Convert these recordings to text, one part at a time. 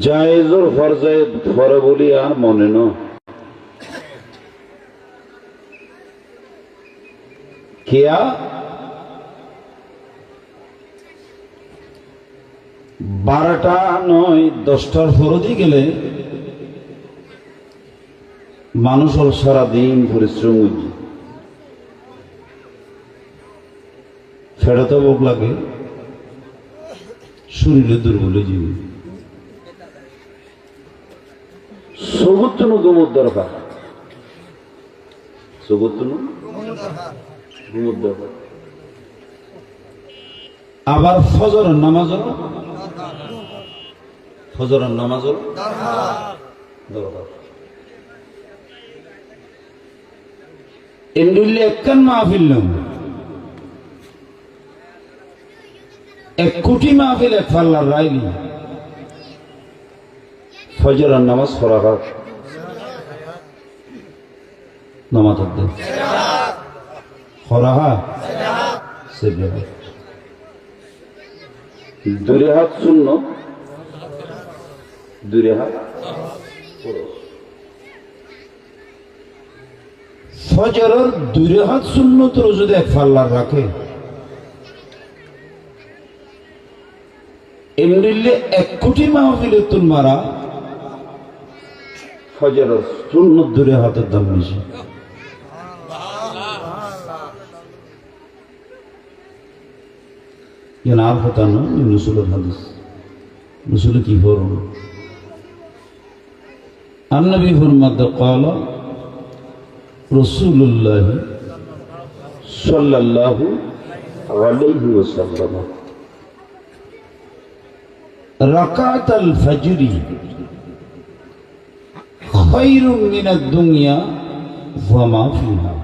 জায়েজর ফরজে পরে বলি আর মনে ন কিয়া 12টা নয় 10টার ফরদি গেলে মানুষের সারাদিন পরিশ্রম ফেরত বোক লাগে শরীরে দুর্বল জীবী সবুজ ঘুমোর দরকার সবুজ ঘুমোর দরকার আবার ফজরের নামাজ দরকার এন্ডুল্লি একখান মাহফিল নাম 1 কোটি মাহফিল এক ফাল্লার রাইলি ফজরের নামাজ ফরাগাত নামাজ দেন ফরাহা সেজদা দুই হাত শূন্য দুই হাত ফজরের 2 হাত সুন্নত যদি এক ফাল্লার রাখে এমনিলে 1 কোটি মাহফিলে তুল মারা ফজরের সুন্নত 2 হাতের দাম বেশি আর হতা না রসুলের হাদিস রসুল কি ফরম আন-নবী ফরমাতে قال রাসূলুল্লাহ সাল্লাল্লাহু আলাইহি ওয়াসাল্লাম রাকাতুল ফজরি খায়রুম মিনাদ দুনিয়া ওয়া মা ফিহা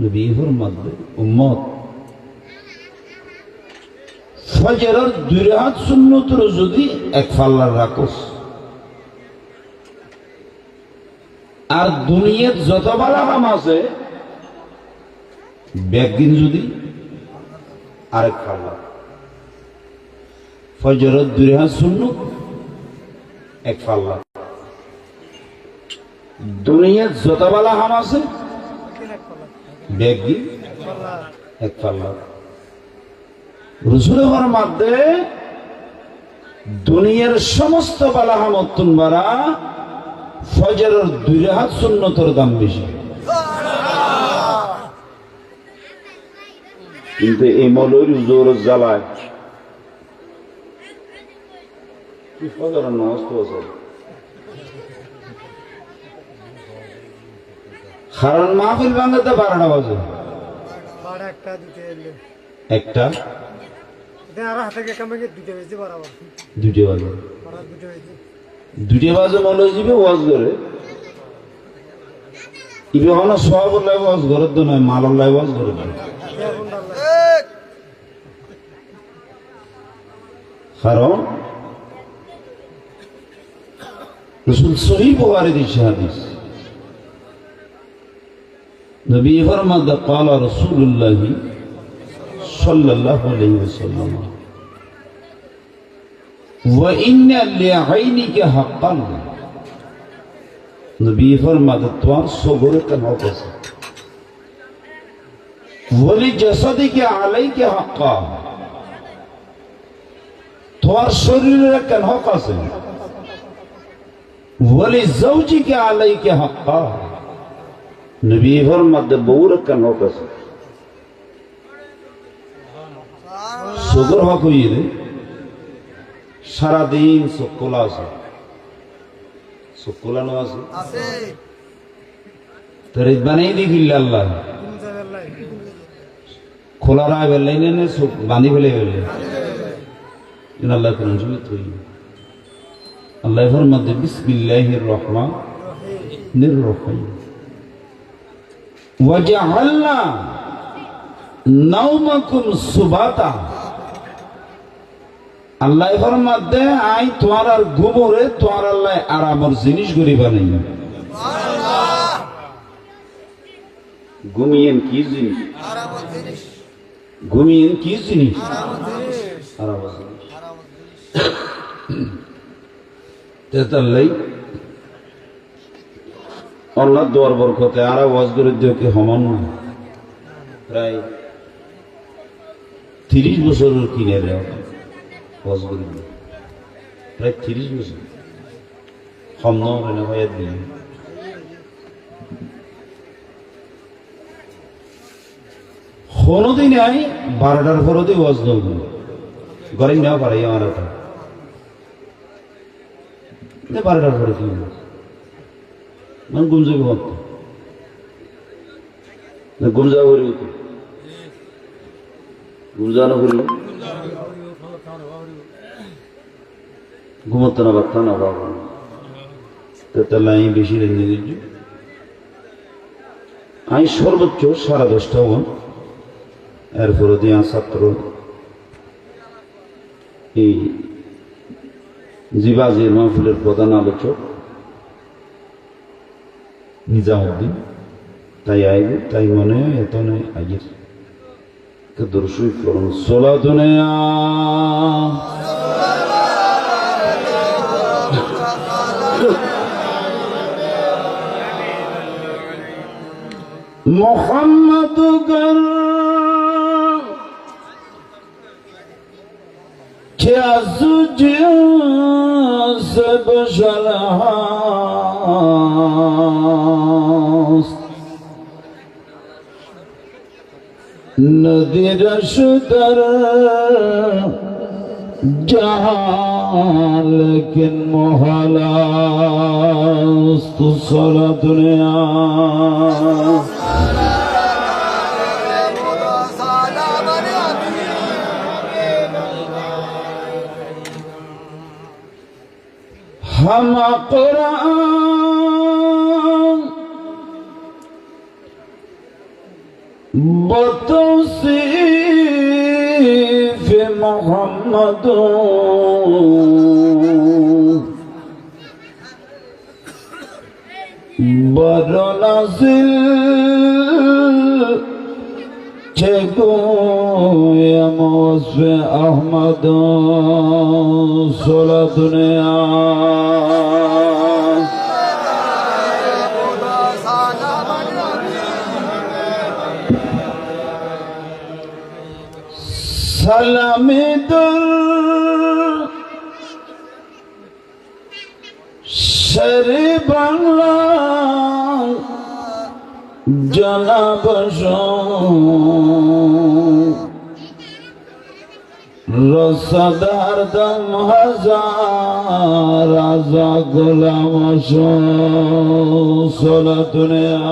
নবী ফরমাতে উম্মত ফজরের 2 রাকাত সুন্নত যদি এক ফাল্লার রাখোস আর দুনিয়ার যত বালা কাম আছে বেগদিন যদি আরেক ফাল্লা ফজরের 2 রাকাত সুন্নত এক ফাল্লা দুনিয়ার যত বালা কাম আছে বেগদিন এক ফাল্লা রসুলের মধ্যে দুনিয়ার সমস্ত বালাহামত তুনবারা ফজরের 2 রাকাত সুন্নতের দাম বেশি কিন্তু এই মৌলবীর জোর জ্বালায় কি ফজরের নামাজ তো আছে কারণ মাহফিল ভাঙতে 12টা বাজে একটা দুইটা বাজে মনে যাবে ওয়াজ করে ইবে হলো সব লাই ওয়াজ করে তো নয় মালর লাই ওয়াজ করে কারণ রাসূল সহিহ বুখারী দিছে হাদিস নবী ফরমাতে قال রাসূলুল্লাহ সাল্লাল্লাহু আলাইহি ওয়াসাল্লাম ওয়া ইন্না লিআইনিকা হাক্কান নবী ফরমাতে তোমার সবরে কেন আছে ওয়ালি জাসাদিকা আলাইকা হাক্কা তোমার শরীরের কেন হক আছে ওয়ালি যাওজিকা আলাইকা হাক্কা নবী ফরমাতে বউর কেন হক আছে সদর হক হইয়ে রে সারাদিন সকলা আছে সকলানো আছে তোর বানাই দিল আল্লাহ খোলা রায় বেলাই নে বাঁধি ফেলে বেলে আল্লাহ কোরআন শরীফ তুই আল্লাহ ফরমাতে বিসমিল্লাহির রহমানির রহিম ওয়াজআলনা নাওমাকুম সুবাতা আল্লাহ ফরমাতে আই তোমার আর ঘুমরে তোমার আল্লাহ আরামের জিনিস গরি বানাই সুবহানাল্লাহ ঘুমিয়েন কি জিনিস আরামের জিনিস ঘুমিয়েন কি জিনিস আরামের জিনিস আরামের জিনিস তেতাল্লাই আল্লাহ দোয়ার বরকতে আর ওয়াজ করে দিও কি সমান নয় প্রায় 30 বছরের কিনে দেওয়া ওয়াজ করে দিও প্রায় 30 বছর কম নয় না ভাইয়া দিয়ে কোনোদিন আই 12টার পরতে ওয়াজ নয় ঘরে নেওয়া পারে আমার এটা 12টার পরে কি মানে গুমজা ঘুমাত গুমজা করি গুমজানো করি ঘুমাতো না বার্তা না বাবা তাহলে আমি বেশি রেঞ্জে দিচ্ছি আমি সর্বোচ্চ 10:30 হন এরপরে দিয়ে ছাত্র এই জিবাজির মাহফিলের প্রধান আলোচক নিজামুদ্দিন তাই আইব তাই মনে হয় এত নয় আগের দর্শক করুন সোলা দুনিয়া মোহাম্মদ क्या तुझे सब सलाह नदी रशदर जहाँ लेकिन मोहला तो सोला दुनिया हम कुरान बतौसीफ मोहम्मद बरनाजिल चेगोया मौसफ़े अहमद सोला दुनिया सलामी दर शरे बांग्ला जनाब रसादार दम हजार आजा गुलाम सोला दुनिया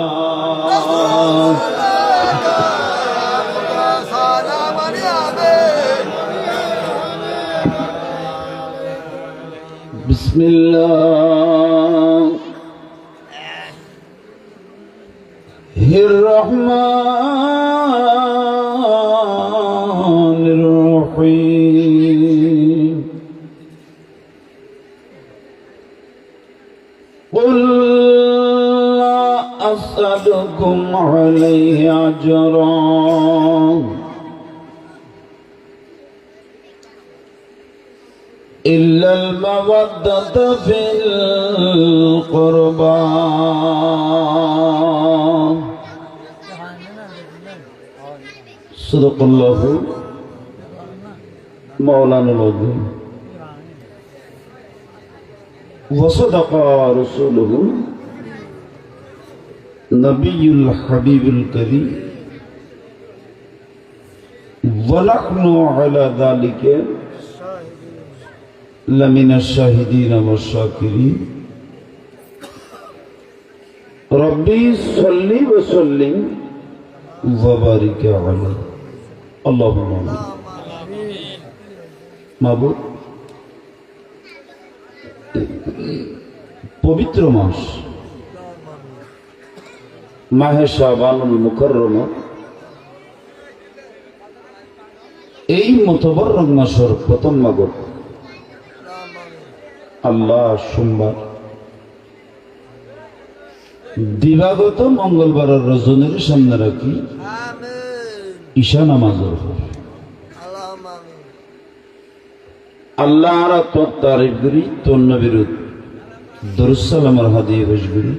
बिस्मिल्लाहिर्रहमानिर्रहीम कुल ला असअलुकुम अलैहि अजरा إلا المودة في القربى صدق الله مولانا العظيم وصدق رسوله نبي الحبيب الكريم ونحن على ذلك لمن الشاهدين والشاكرين ربي صل وسلم وبارك عليه اللهم آمين মাবুদ পবিত্র মাস মাহে শাবানুল মুকাররম এই মুতাবাররক মাসের প্রথম মাগর আল্লাহ সোমবার দিবাগত মঙ্গলবারের রজনীর সামনে রাখি ঈশা নামাজের আল্লাহ আর তোর তারিফ করি, তোর নবীর দরুদ সালামের হাদিয়ে পেশ করি।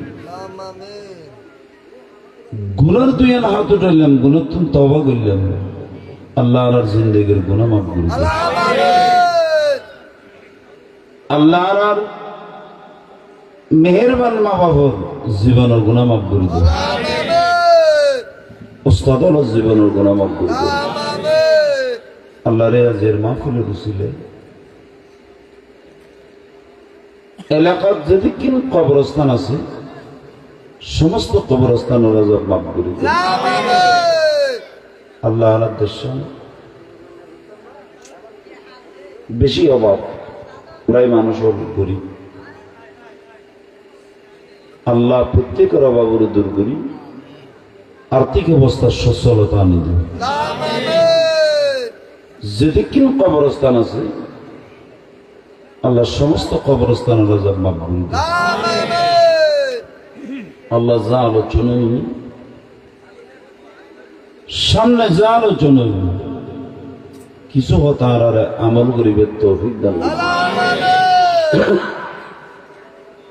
গুনার তুই হাত উঠাইলাম, গুনার তুমি তওবা করলাম, আল্লাহ আর জিন্দেগির গুনাহ মাফ করে দিন। আল্লাহ আর মেহেরবান মা বাবার জীবনের গুনাহ মাফ করে দিন। উস্তাদ জীবনের গুনাহ মাফ করে দিন। আল্লাহ রে আজের মাহফিলের উসিলে এলাকার যদি কিন কবরস্থান আছে সমস্ত কবরস্থান রাজা মাফ করে দিন। আল্লাহ আলার দেশে বেশি অভাব, প্রায় মানুষ গরিব। আল্লাহ প্রত্যেকের অভাবের দূর করি, আর্থিক অবস্থার সচ্ছলতা আনি দিন। যদি কিন কবরস্থান আছে আল্লাহ সমস্ত কবরস্থান রাজা মাফ করে দিন। আল্লাহ যা আলোচনা সামনে যা আলোচনা কিছু কথা আর আমল করিবে তৌফিক দান।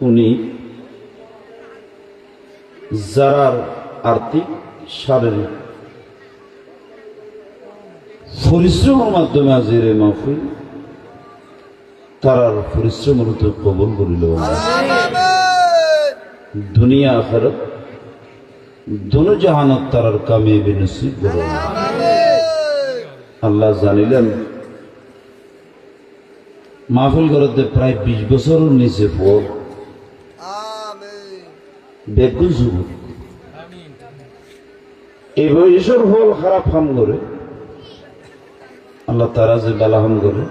উনি যারা আর্থিক শারীরিক পরিশ্রমের মাধ্যমে আজির এই মাহফিল তারার পরিশ্রমের তো কবুল করিল। দুনিয়া আখিরাত দুনো জাহানত তারার কামিয়াবি নসিব করো। আল্লাহ জানিলেন মাহফিল করতে প্রায় 20 বছরের নিচে পর বেগুন যুবক এই বয়সের ফল খারাপ কাম করে আল্লাহ তারা যে বালাহাম করে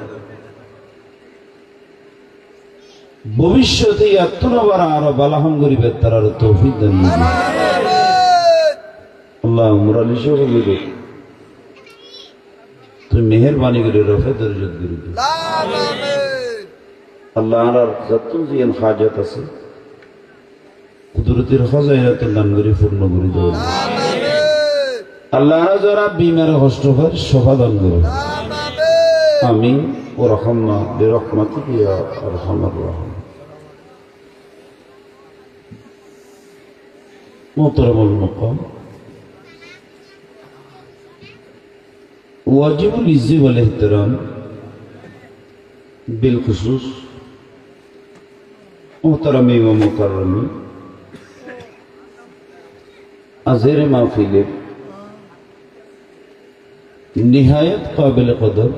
ভবিষ্যতে এতবার আরো বালাহাম করিবে তার তৌফিক দান। আল্লাহ মুরালি সাহেব বলি তুই মেহেরবানি করে রফে দরজত করি। আল্লাহ আর যত জিয়ান হাজত আছে কুদরতের খাজাইনাতে দান করে পূর্ণ করে দেব। আল্লাহ যারা বিমার কষ্ট হয় শফা দান করো। আমিন ও রহম্মা বিরহমাতিকা ইয়া আরহামার রাহিম। মুহতারামুল মুকাম ওয়াজিবুল ইজ্জি ওয়াল ইহতিরাম বিল খুসুস মুহতারামি ওয়া মুকাররমি আজের মাহফিলের নিহায়ত কাবিল কদর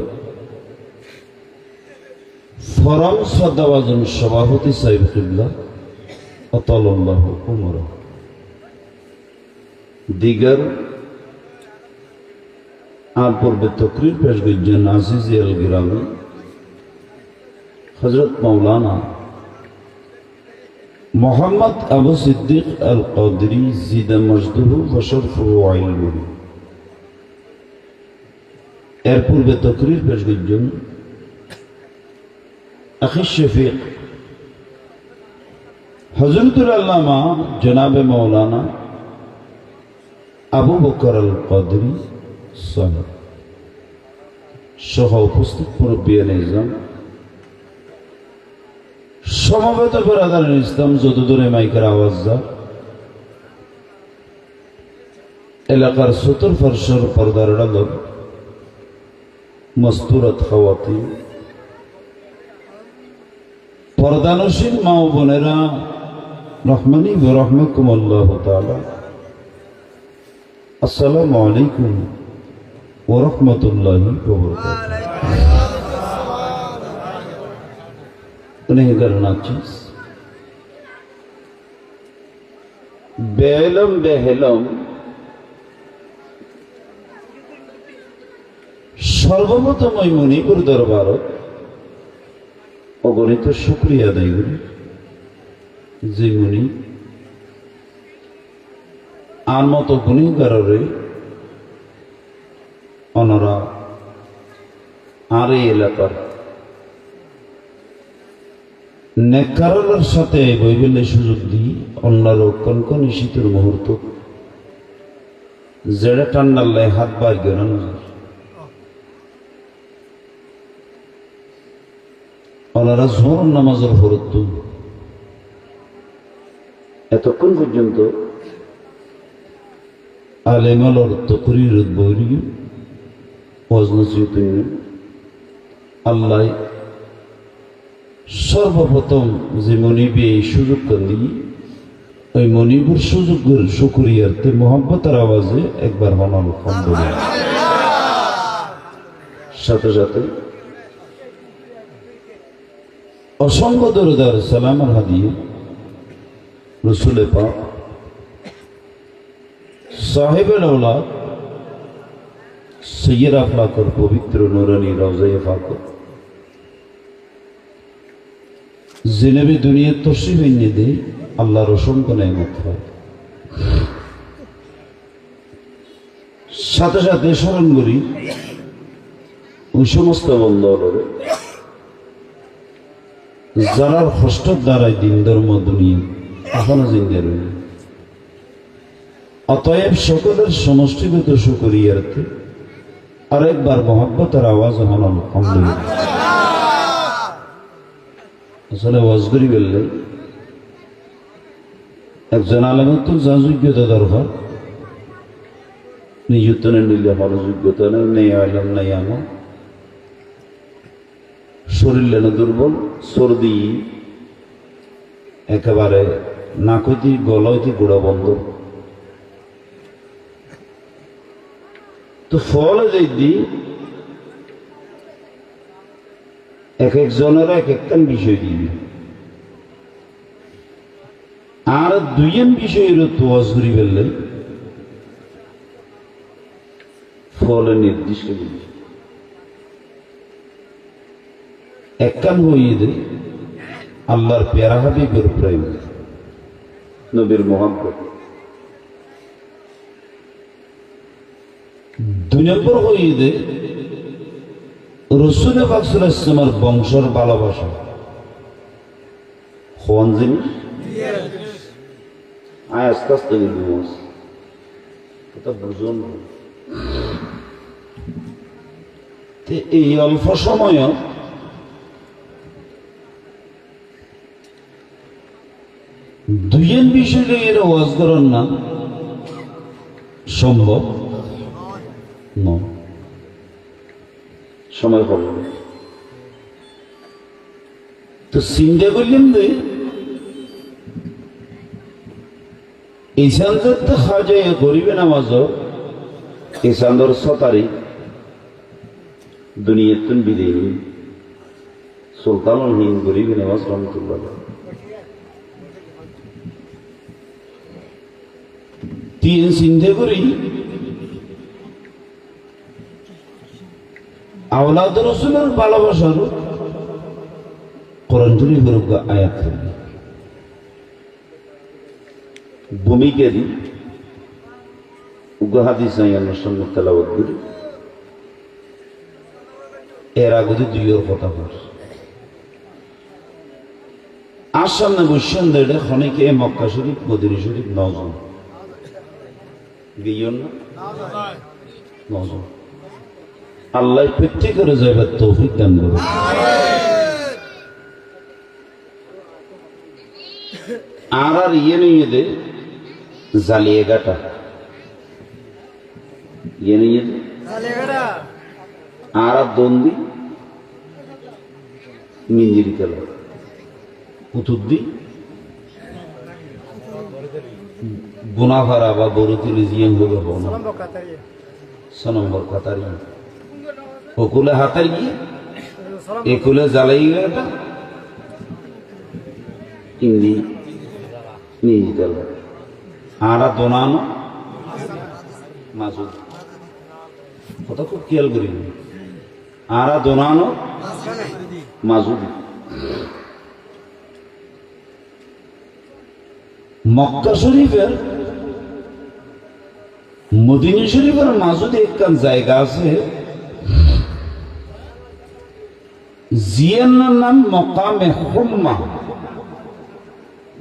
ফরম শ্রদ্ধাভাজন সভাপতি সাহেব কিবলা আতালাল্লাহু উমরা দিগার আর পূর্বে তকরির পেশ করছেন আজিজ আল গিরামি হযরত মাওলানা মোহাম্মদ আবু সিদ্দিক আল কাদরি জিদা মজদুহু ওয়া শরফুহু ইলমুহু। এর পূর্বে তকরির পেশ করছেন আখি শফিক হযরতুল আল্লামা জনাবে মাওলানা আবু বকর আল কাদরি সাহেব সহ উপস্থিত মুরব্বিয়ানে ইসলাম সমবেত বিরাদারান ইসলাম যতদূরে মাইকের আওয়াজ যা এলাকার সতর ফরসর পর্দার আড়াল মস্তুরাত খাওয়াতিন পর্দানসীন মা ও বোনেরা রহমানি ওয়া রাহমাকুমুল্লাহু তাআলা আসসালামু আলাইকুম ওয়া রাহমাতুল্লাহি ওয়া বারাকাতুহু। গুনাহগার নাচিস বেলম বেহেলম সর্বপ্রথম ওই মণিপুর দরবারত অগণিত শুকরিয়া আদায় করি যে মুনি আর মতো গুণীগারে অনরা আর এই এলাকার নেকারের সাথে বইবেলে সুযোগ দিই অন্যার কনকনি শীতের মুহূর্ত জেড়ে ঠান্ডাল্লায় হাত বার গেরানো ওনারা জোহর নামাজের ফরত এতক্ষণ পর্যন্ত আলেমালর তকরির বৈরি ওয়াজনসিয়তুন আল্লাহ সর্বপ্রথম যে মনিবে এই সুযোগ করি ওই মনিবুর সুযোগের শুকরিয়ার্থে মোহাম্মতের আওয়াজে একবার হনাল আলহামদুলিল্লাহ। সাথে সাথে অসংখ্য দরুদ সালামের হাদিয়ে রসুল পাক সাহেবের আওলাদ সৈয়দ আফলাকর পবিত্র নুরানি রওজায়ে ফাকর জেনেবে দুনিয়ার তশরিফ এনে দেয় আল্লাহর অসংখ্য নেয়ামত হয়। সাথে সাথে স্মরণ করি ওই সমস্ত বন্ধরে যারা কষ্টর দ্বারাই দিন ধর্ম দুনিয়া এখনো জিন্দে রইল। অতএব সকলের সমষ্টিগত শুকরিয়ার্থে আরেকবার মহব্বতের আওয়াজ হল আলহামদুলিল্লাহ। আসলে ওয়াজ করি বললে একজন আলেমের তো যা যোগ্যতা দরকার নিযুক্তনে নিলে ভালো যোগ্যতা নেই আইলাম নাই আমার শরীর লেনে দুর্বল সর্দি একেবারে নাকতি গলাইতি গোড়া বন্ধ তো ফলে যদি এক একজনের এক একখান বিষয় দিবি আর দুইজন বিষয়ের তোয়াজ করি ফেললে ফলে নির্দিষ্ট দিবি একখান হইয়ে দে আল্লাহর প্যারা হাবিবের প্রেম নবীর মোহাম্মদ। দুই নম্বর হইয়ে দে রসুল পাক সাল্লাল্লাহু আলাইহি ওয়াসাল্লামের বংশের ভালোবাসা হওয়ান জিনিস আস্তে আস্তে কথা বুঝুন। এই অল্প সময় দুইজন বিষয় এর ওয়াজ করার না সম্ভব নয়, সময় হবে না। তো চিন্তা করলেন যে এই চান্দর তো খাওয়া গরিবে নামাজ এই চান্দর 6 তারিখ দুনিয়ার তুন বিদায় নিন সুলতানুল হিন্দ গরিবে নামাজ রহমতুল্লাহ তিন চিন্তা করি আওলাদ রসুলের ভালোবাসার কোরআন শরীফের আয়াত করি ভূমিকে দি হাদিস আইনের সঙ্গে তেলাওয়াত করি এর আগে দুইয়ের কথা বল আর সামনে বসেন দেড়ে খনিকে মক্কা শরীফ মদিনা শরীফ 9 জন গিয়েন না 9 জন আল্লাহ প্রত্যেকের যাইবার তৌফিক দান করুন। আর ইয়ে নিয়ে দে জালিয়ে গাটা ইয়ে নিয়ে দে আর দন্দি মিঞ্জিরি তেলা উতুদ্দি গুনাফারা বা বরুতিলি জিয়াং হবে নম্বর কাতারি ওকুলে হাতার গিয়ে একুলে জ্বালাই গাটা ইন্দি মিঞ্জি তেলা আর দোনানো মাসুদ কথা খুব খেয়াল করি আর দোনানো মাসুদ মক্কা শরীফের মদিনা শরীফের মাঝে একখান জায়গা আছে জিয়ার নাম মকামে হুম্মা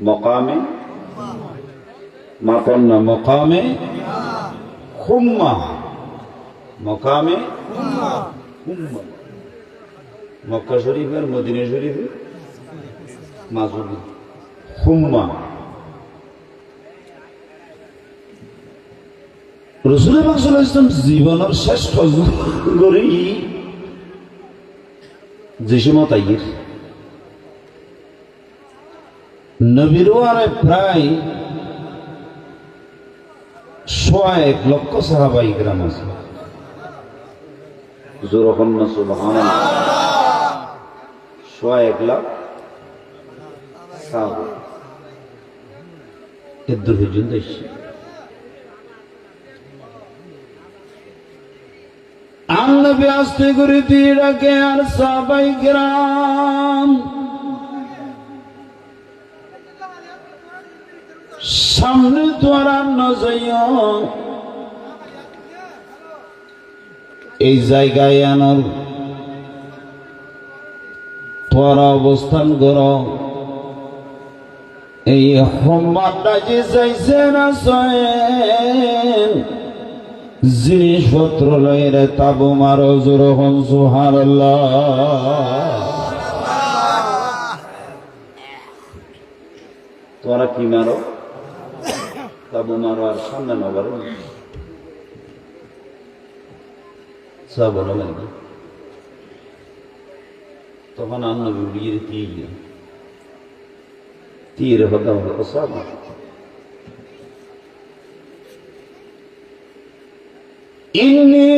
মকামে মাপন না মকামে হুম্মা মকামে হুম্মা মক্কা শরীফ আর মদিনা শরীফে মাঝুলি হুম্মা। রাসূলুল্লাহ সাল্লাল্লাহু আলাইহি ওয়াসাল্লাম জীবনের শেষ গরি যে সময় তাইয়ের নবীর ওয়ারে প্রায় 1,00,000 সাহাবায়ে কেরাম আছে। যখন না সুবহানাল্লাহ 1,00,000 সাহাবা এর পর্যন্ত এসে নবী আস্তে করে দিয়ে রাখে আর সাহাবায়ে কেরাম সামনে দ্বারা না যাইয়া এই জায়গায় আনার তোরা অবস্থান কর। এই হোমাটা যে চাইছে না জিনিসপত্র লইরে তাবু মারো যখন সুবহানাল্লাহ। তোরা কি মারো? তাবু মারো আর সামনে না বারো সব বলো নাকি? তখন নবী উড়িয়ে তীর হতা হতো সব ইন্নী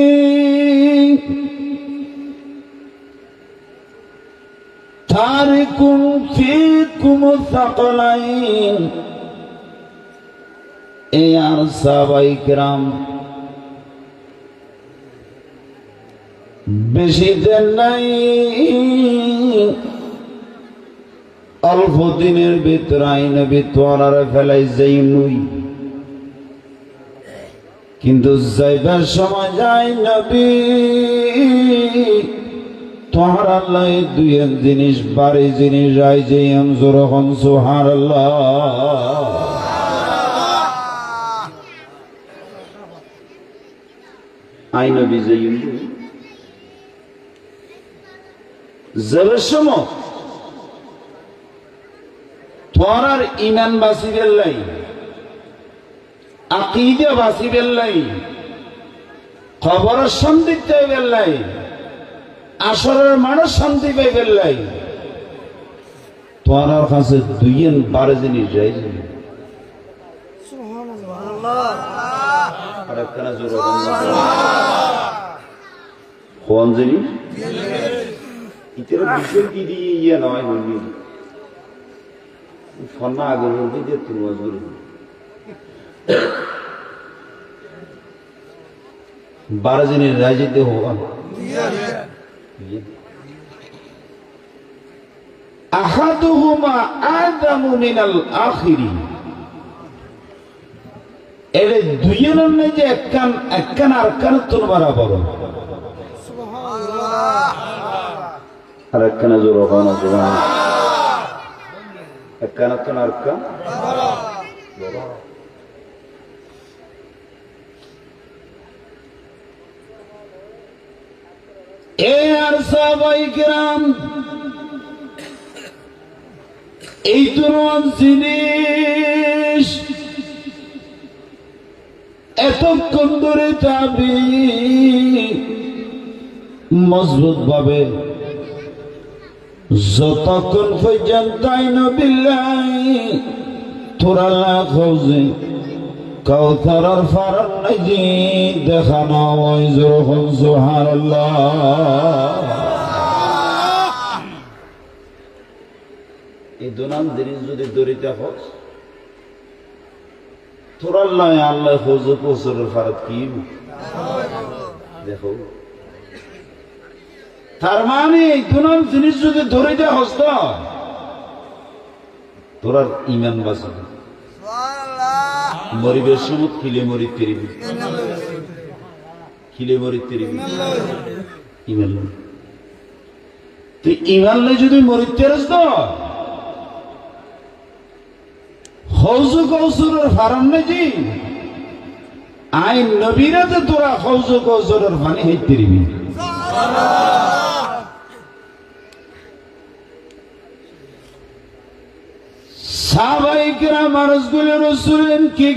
তারিকুন ফীকুম সাকলাইন। এই আর সাহাবায়ে কেরাম বেশি দিন নাই, অল্প দিনের ভিতর নবী তোরার ফেলাই যাই নই। কিন্তু যাইবার সময় যাই নবী তোহার আল্লাহ দুই এক জিনিস বাড়ি জিনিস আই যে যখন সুবহানাল্লাহ। আই নবী যাই যাবার সময় তোরার ইমান বাঁচিবেন লাই, আকীদা বাঁচিবেন লাই, কবরের শান্তি পাইবেন লাই, আসরের মানুষ শান্তি পাইবেন লাই। তোরার কাছে দুইয়েন 12 জিনিস যাই সুবহানাল্লাহ। আর একখানা জোর কোন জিনিস ইতের বিষয় কি দিয়ে ইয়ে নয় বলবি ফন্না আগে বলবি যে তুমি মজবুর 12 জিনিস রাজিতে হওয়া আহাদুহুমা আযামু মিনাল আখিরি। এর দুইয়ের মধ্যে একখান আরকান তুন বরাবর সুবহানাল্লাহ। আর একখানা জোর হওয়া সুবহানাল্লাহ। একখানা তুন আরকান এই আর সাহাবায়ে কেরাম এই দুরন জিনিস এতক্ষণ ধরে যাবি মজবুত ভাবে যতক্ষণ পর্যন্ত নবিল্লাহি তোরা না খোঁজে কাউসারের ফারান নাজি দেখানো ওই যখন সুবহানাল্লাহ। এই দুনাম জিনিস যদি দরিতে হোস তোর আল্লাহ আল্লাহ খোঁজে কাউসারের ফারাত কি দেখো। তার মানে এই দুনাম জিনিস যদি দরিতে হোস তো তোর ইমান বাঁচবে। মরিবের সময় খিলে মরিত পেরিবি, খিলে মরিত পেরিবি ইমান তুই ইমান লই যদি মরিত পেরেছ তো হৌজু কৌসুরের ফারাম নাকি আইন নবীরাতে তোরা হৌজু কৌসুরের ফানি হইতে পেরিবি। সাহাবায়ে কেরাম আরজ করে রাসূলেন কি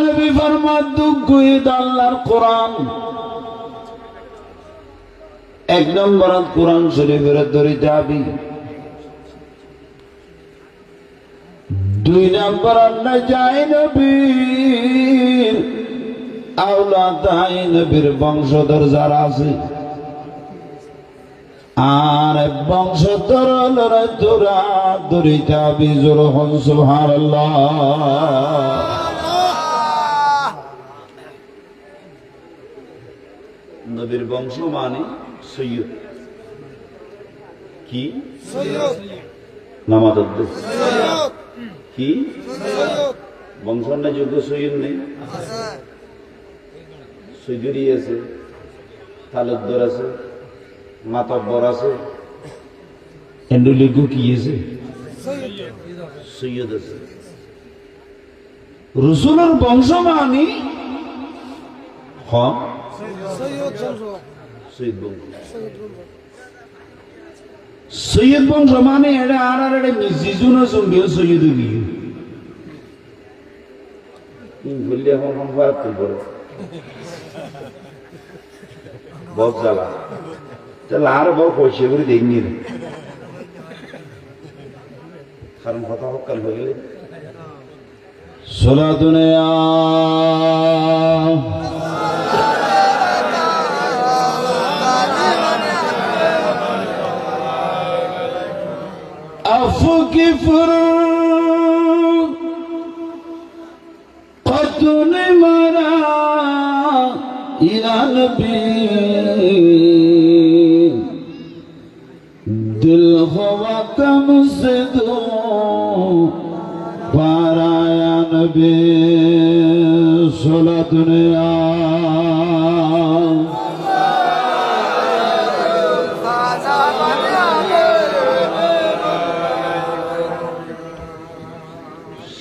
নবী ফরমাত দুঃখিত আল্লাহর কোরআন এক নম্বর কোরআন শরীফের ধরে যাবি দুই নম্বর আল্লাহ যায় নবীর আওলাদ নবীর বংশধর যারা আছে আর বংশধর লড়াই তোরা ধরে যাবি জোর হন সুবহানাল্লাহ। নবীর বংশ মানে সৈয়দ কি নামাজ কি বংশের না যোগ্য সৈয়দ নেই সৈয়দই আছে তালুকদার আছে মাতব্বর আছে এন্ডুলিগু কি আছে সৈয়দ আছে রাসূলের বংশ মানে হ্যাঁ সৈয়দ বংশ মানে এটা আর এটা মিজিজুন সঙ্গীয় সৈয়দ গিয়ে বললে এখন ভারত করে বহুত জ্বালা তাহলে আর বড় পয়সা করে দেয়নি কারণ কথা হকাল হয়ে গেলে সোলা দুনিয়া أفكفر قتل مرا يا نبي دل هوا کم سے دو پارا یا نبی صلاة دنیا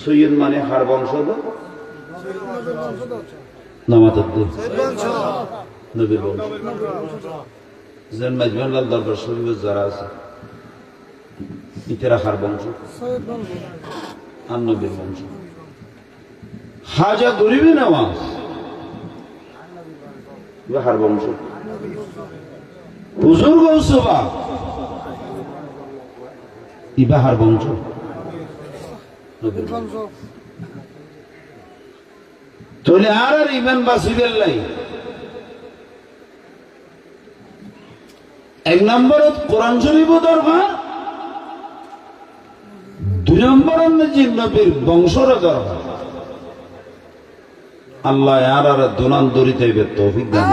সৈয়দ মানে হার বংশধর নামাতুদ্দিন নবীর বংশ যেন মাজমানুল দরবার শরীফে যারা আছে ইতেরা হার বংশ আর নবীর বংশ হাজা গরিবে নামাজ হার বংশ হুজুর গৌসবা ইবা হার বংশ তাহলে আর ইমান বাঁচিবেন নাই এক নম্বরত কোরআন শরীফ দরকার দুই নম্বর নবীর বংশর দরকার আল্লাহ আর দুনান দরিতে তৌফিক দান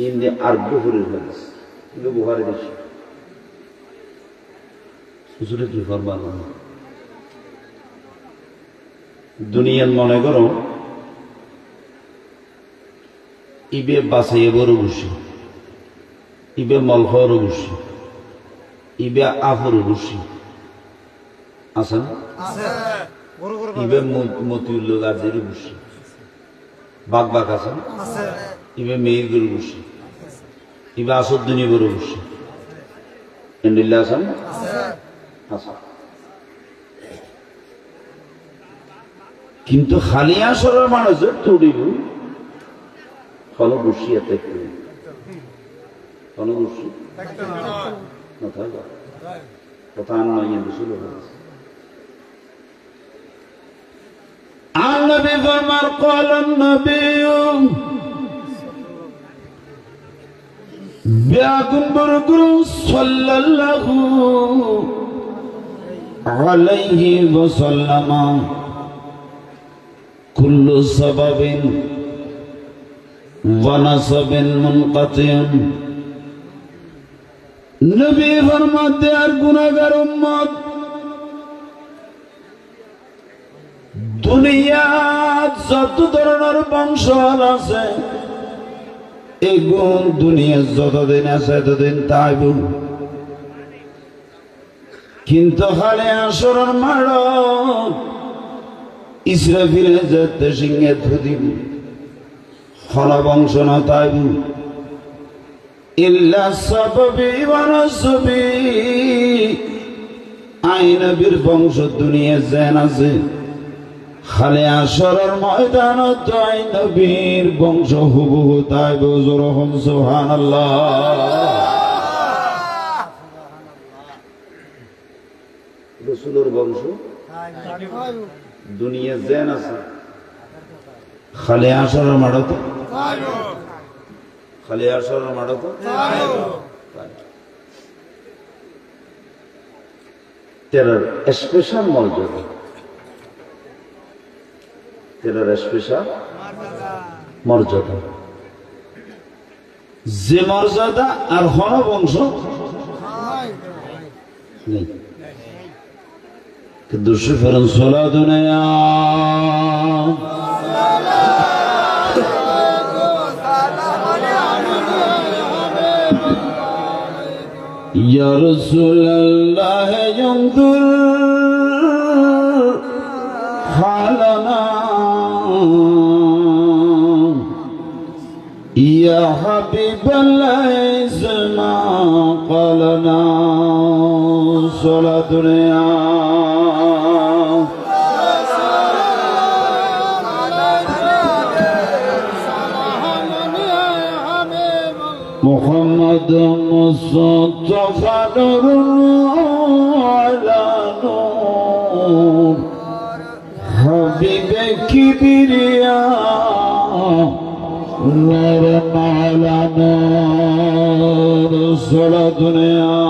ইন্দে আর বুহুরের হাদিস কিন্তু বুখারী দেশ হুজুরে কি ফরমান দুনিয়ার মনে করো ইবে বাসাইয়ে বড় বসি ইবে মলফর বসি ইবে আফর বসি আছে না ইবে মতিউল্লাহ গাজীর বসি বাঘ বাঘ আছে না ইবে মেয়ের গরু বসি ইবে আসদ্দিনী বড় বসি এন্ডিল্লা আছে না কিন্তু খালি আসরের মানুষের তৈরি ফল বসিয়াতে ফল বসি কথা নয় বুঝল النبي فرمان قال النبي بأكن برقل صلى الله عليه وسلم كل سبب ونسب منقطع নবী ফরমাতে আর গুনাহগার উম্মত দুনিয়াত যত ধরনের বংশ আছে এগুন দুনিয়ার যতদিন আছে ততদিন তাইব কিন্তু খালি আসরের মাড় ইসরাফিলে যেতে সিংহে ধুদিব হল বংশ না তাইব ইল্লা সাবাবি ওয়া নাসবি আই নবীর বংশ দুনিয়া জেন আছে খালে আসরের ময়দানত আই নবীর বংশ হুবহু তাই বজর হন সুবহানাল্লাহ। রাসূলের বংশ দুনিয়া জেন আছে খালে আসরের মাড়ত খালি আসর মাড়ত তেরার স্পেশাল মর্যাদা তেরার স্পেশাল মর্যাদা যে মর্যাদা আর হন বংশ নেই কিন্তু সুফরন সোলা দুনিয়া يا رسول الله ينظر حالنا يا حبيب الله اسمع قالنا صلاة دنيا محمد مصطفى نور على نور حبيب كبرياء نور على نور صلاة دنيا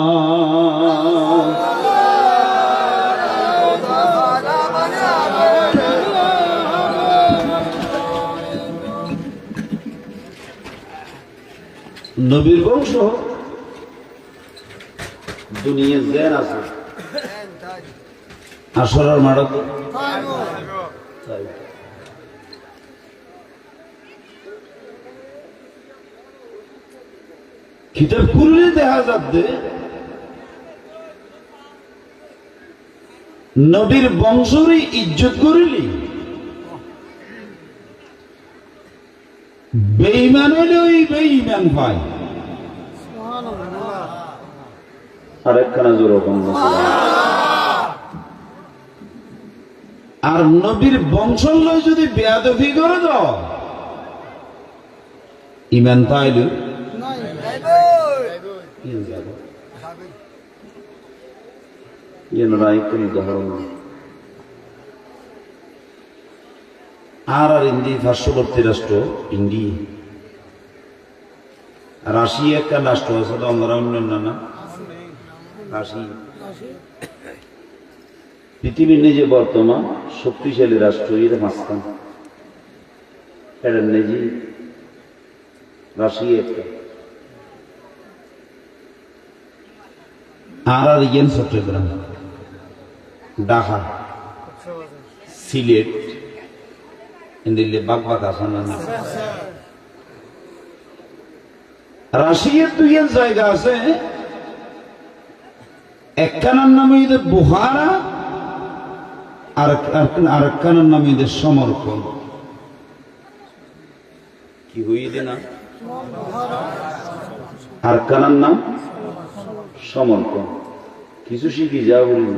নবীর বংশ দুনিয়া জেন আছে আসরের মাড়ত কিতাব খুললে দেখা যাচ্ছে নবীর বংশরই ইজ্জত করিলি বেঈমান হলে ওই বেঈমান ভাই আরেকখানা জোর আর নবীর বংশ যদি বেয়াদবি করে দাও ইমান পাইল উদাহরণ আর ইন্দি পার্শ্ববর্তী রাষ্ট্র ইন্ডিয়া রাশিয়া একটা রাষ্ট্র আছে তো আমরা অন্যান্য না রাশিয়া পৃথিবীর নিজে বর্তমান শক্তিশালী রাষ্ট্র এর মাঝখান এটা নিজে রাশিয়া একটা আর ইয়েন চট্টগ্রাম ঢাকা সিলেট ইন্দিল্লি বাগবাগ আছে না রাশিয়ার দুই জায়গা আছে একখানার নাম হইতে বুহারা আর একখানার নাম হইতে সমর্পণ কি হইতে না আর কানার নাম সমর্পণ কিছু শিখি যা বলি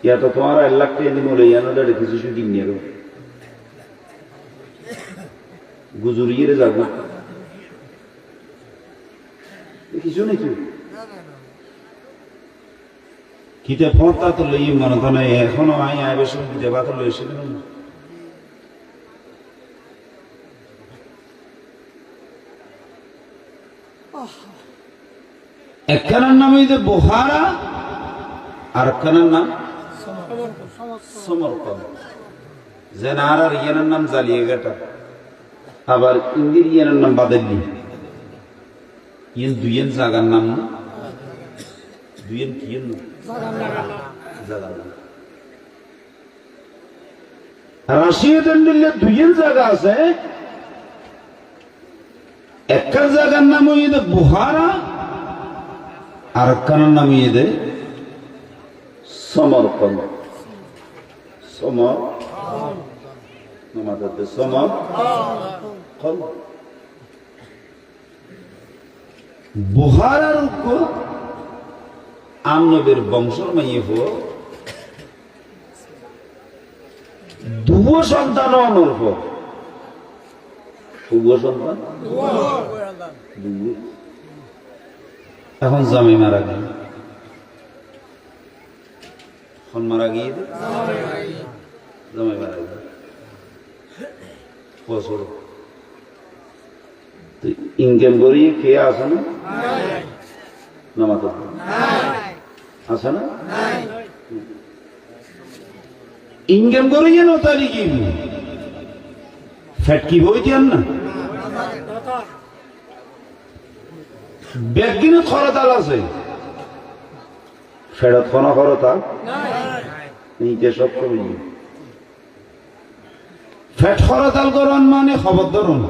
ইয়া তো তোমার 1 লাখ টাকা দিলে ইয়ানোদের কিছু শিখি নিয়ে গুজরিয়ে যাবো কিছু নেই কিতাব পড়তা তো লই মনে তো নাই এখনো আই আইবে শুন কিতাব তো লইছিল একখানার নাম হইতে বুহারা আর একখানার নাম সমর্পণ যেন আর ইয়ানের নাম জ্বালিয়ে গেটা আবার ইন্দির ইয়ানের নাম বাদেলি ইয়েন দুইয়েন জাগার নাম না দুইয়েন কি জাগার নাম রাশিয়াতে নিলে দুইয়েন জায়গা আছে একটা জায়গার নাম হইতে বুহারা আর একখানার নাম হইতে সমর্পণ বুহারার আন্নবের বংশর মাইয়ে হো দুব সন্তান অনর্ভ সন্তান এখন জামাই মারা গেল মারা গিয়ে জামাই মারা গেল বছর ইনকাম করিয়ে খেয়ে আসে না নামাজ আসে না ইনকাম করিয়ে না তারি কি ফ্যাট কি বই দিয়ান না ব্যাগিনে খরতাল আছে ফেরত কোনো খরতাল নিজে সব করি ফ্যাট খরতাল করন মানে খবর ধরুন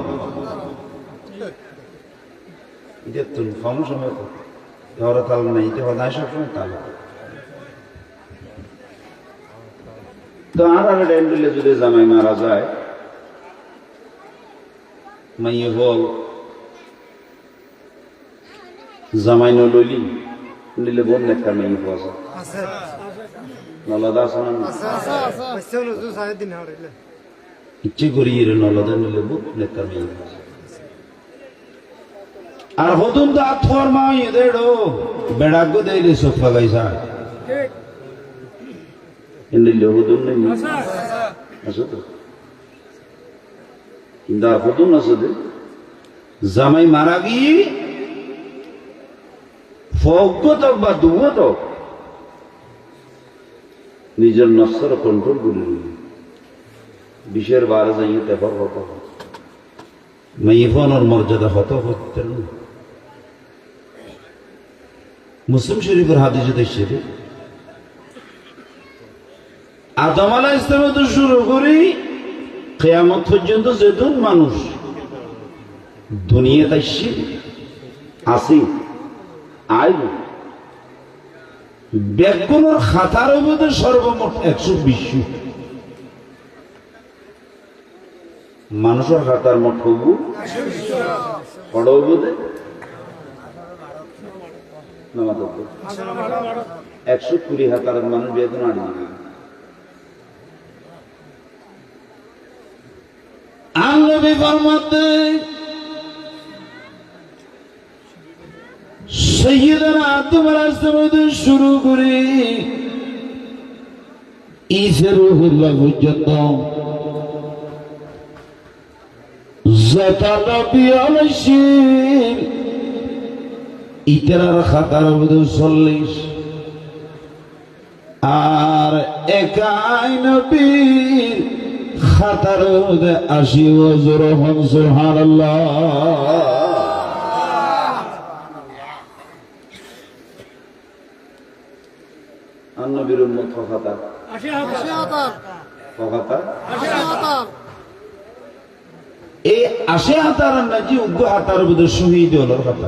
এটা তো কোনো সময় খরতাল নেই এটা হয় সবসময় তাল তো আর ড্যান্ডুলে যদি জামাই মারা যায় মাইয়ে বল জামাই নলি নিলে বোন লেখা মেয়ে পাওয়া নলদা আছে না ইচ্ছে করি নলদা নিলে বোন লেখা মেয়ে আর হতুন তো আথর মা এদেরও বেড়াগ্য দেইলে সোফা গাইসা নিলে হতুন নেই আছে তো কিন্তু আর হতুন আছে জামাই মারা গিয়ে ফগত বা দুগত নিজের নফসের কন্ট্রোল করে বিষের বারে যাইয়ে তেফর হত মেয়েফনের মর্যাদা হত হতে মুসলিম শরীফের হাদিসে দেখছে আদম আলাইহিস সালাম তো শুরু করি কিয়ামত পর্যন্ত যেদিন মানুষ দুনিয়াতে আসি আইব ব্যাকরণের খাতার মধ্যে সর্বমোট 120 মানুষের খাতার মোট হব 120 হাতার মানুষ বেতন আড়ি আল্লাহর ফরমাতে সৈয়দনা আদম আলাইহিস সালাম শুরু করে ঈসা রূহুল্লাহ পর্যন্ত যত নবী আলাইহিস ইতরার খাতার মধ্যে 40 আর একাই নবীর খাতার মধ্যে 80 ওজর হন সুবহানাল্লাহ নবীর উম্মত খাতা 80 এই 80 নাকি উগ্র হাতার মধ্যে শহীদ হলোর কথা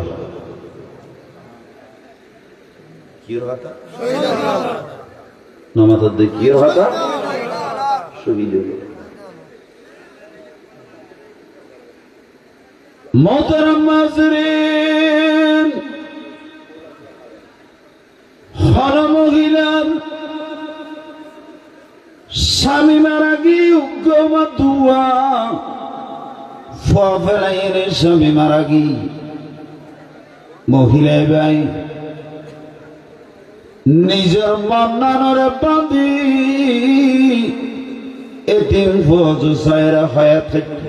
কি কথা নামাজের দিকে কি কথা শহীদ হলো মোহতারাম মুসলিম হর মহিলার স্বামী মারা গিয়ে উগ্রমা দুয়া ফেলাইয়ের স্বামী মারা গিয়ে মহিলা ভাই নিজের মন্নানরে বাঁধি এতিম ফজ সায়রা হায়াত থাকতে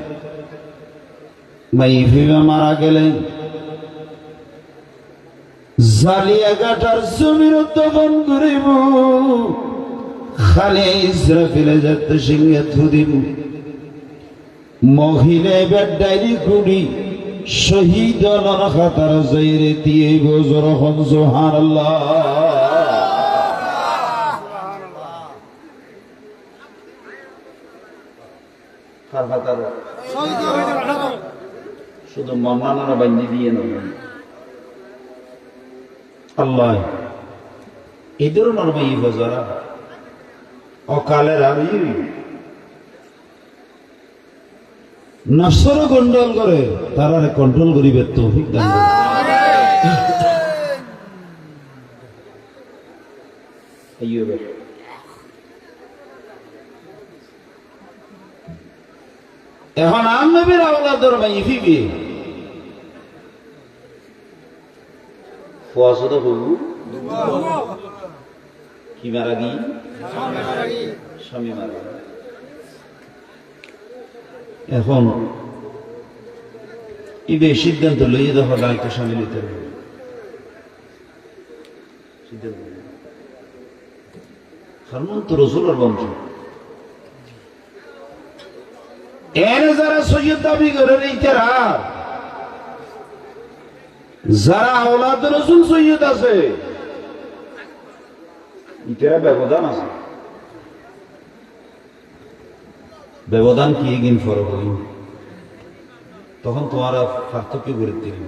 মাইফিবা মারা গেলেন জালিয়া গাটার জমির দফন করিব খালি ইসরাফিলে যেতে সিংহে থুদিব মহিলা এবার ডাইরি কুড়ি শহীদ খাতার জয়রে দিয়ে গোজর হন সুবহানাল্লাহ শুধু মামলানা বান্ধি দিয়ে নেব আল্লাহ এই ধরনের মাই বাজারা অকালের আর নফসর কন্ট্রোল করে তারা কন্ট্রোল করিবে তৌফিক দান করুন এখন আম নবীর আওলাদর ভাই ফিবি ফুয়াশত হবু কি মারা গি স্বামী মারা। এখন ইবে সিদ্ধান্ত লইয়ে দেখো দায়িত্ব স্বামী নিতে হবে সিদ্ধান্ত হরমন্ত রসুলের বংশ এর যারা সৈয়দ দাবি করে ইতারা যারা আওলাদ রসুল সৈয়দ আছে ইতারা ব্যবধান আছে ব্যবধান কি এগিন ফরক হইন তখন তোমারা পার্থক্য করে দিল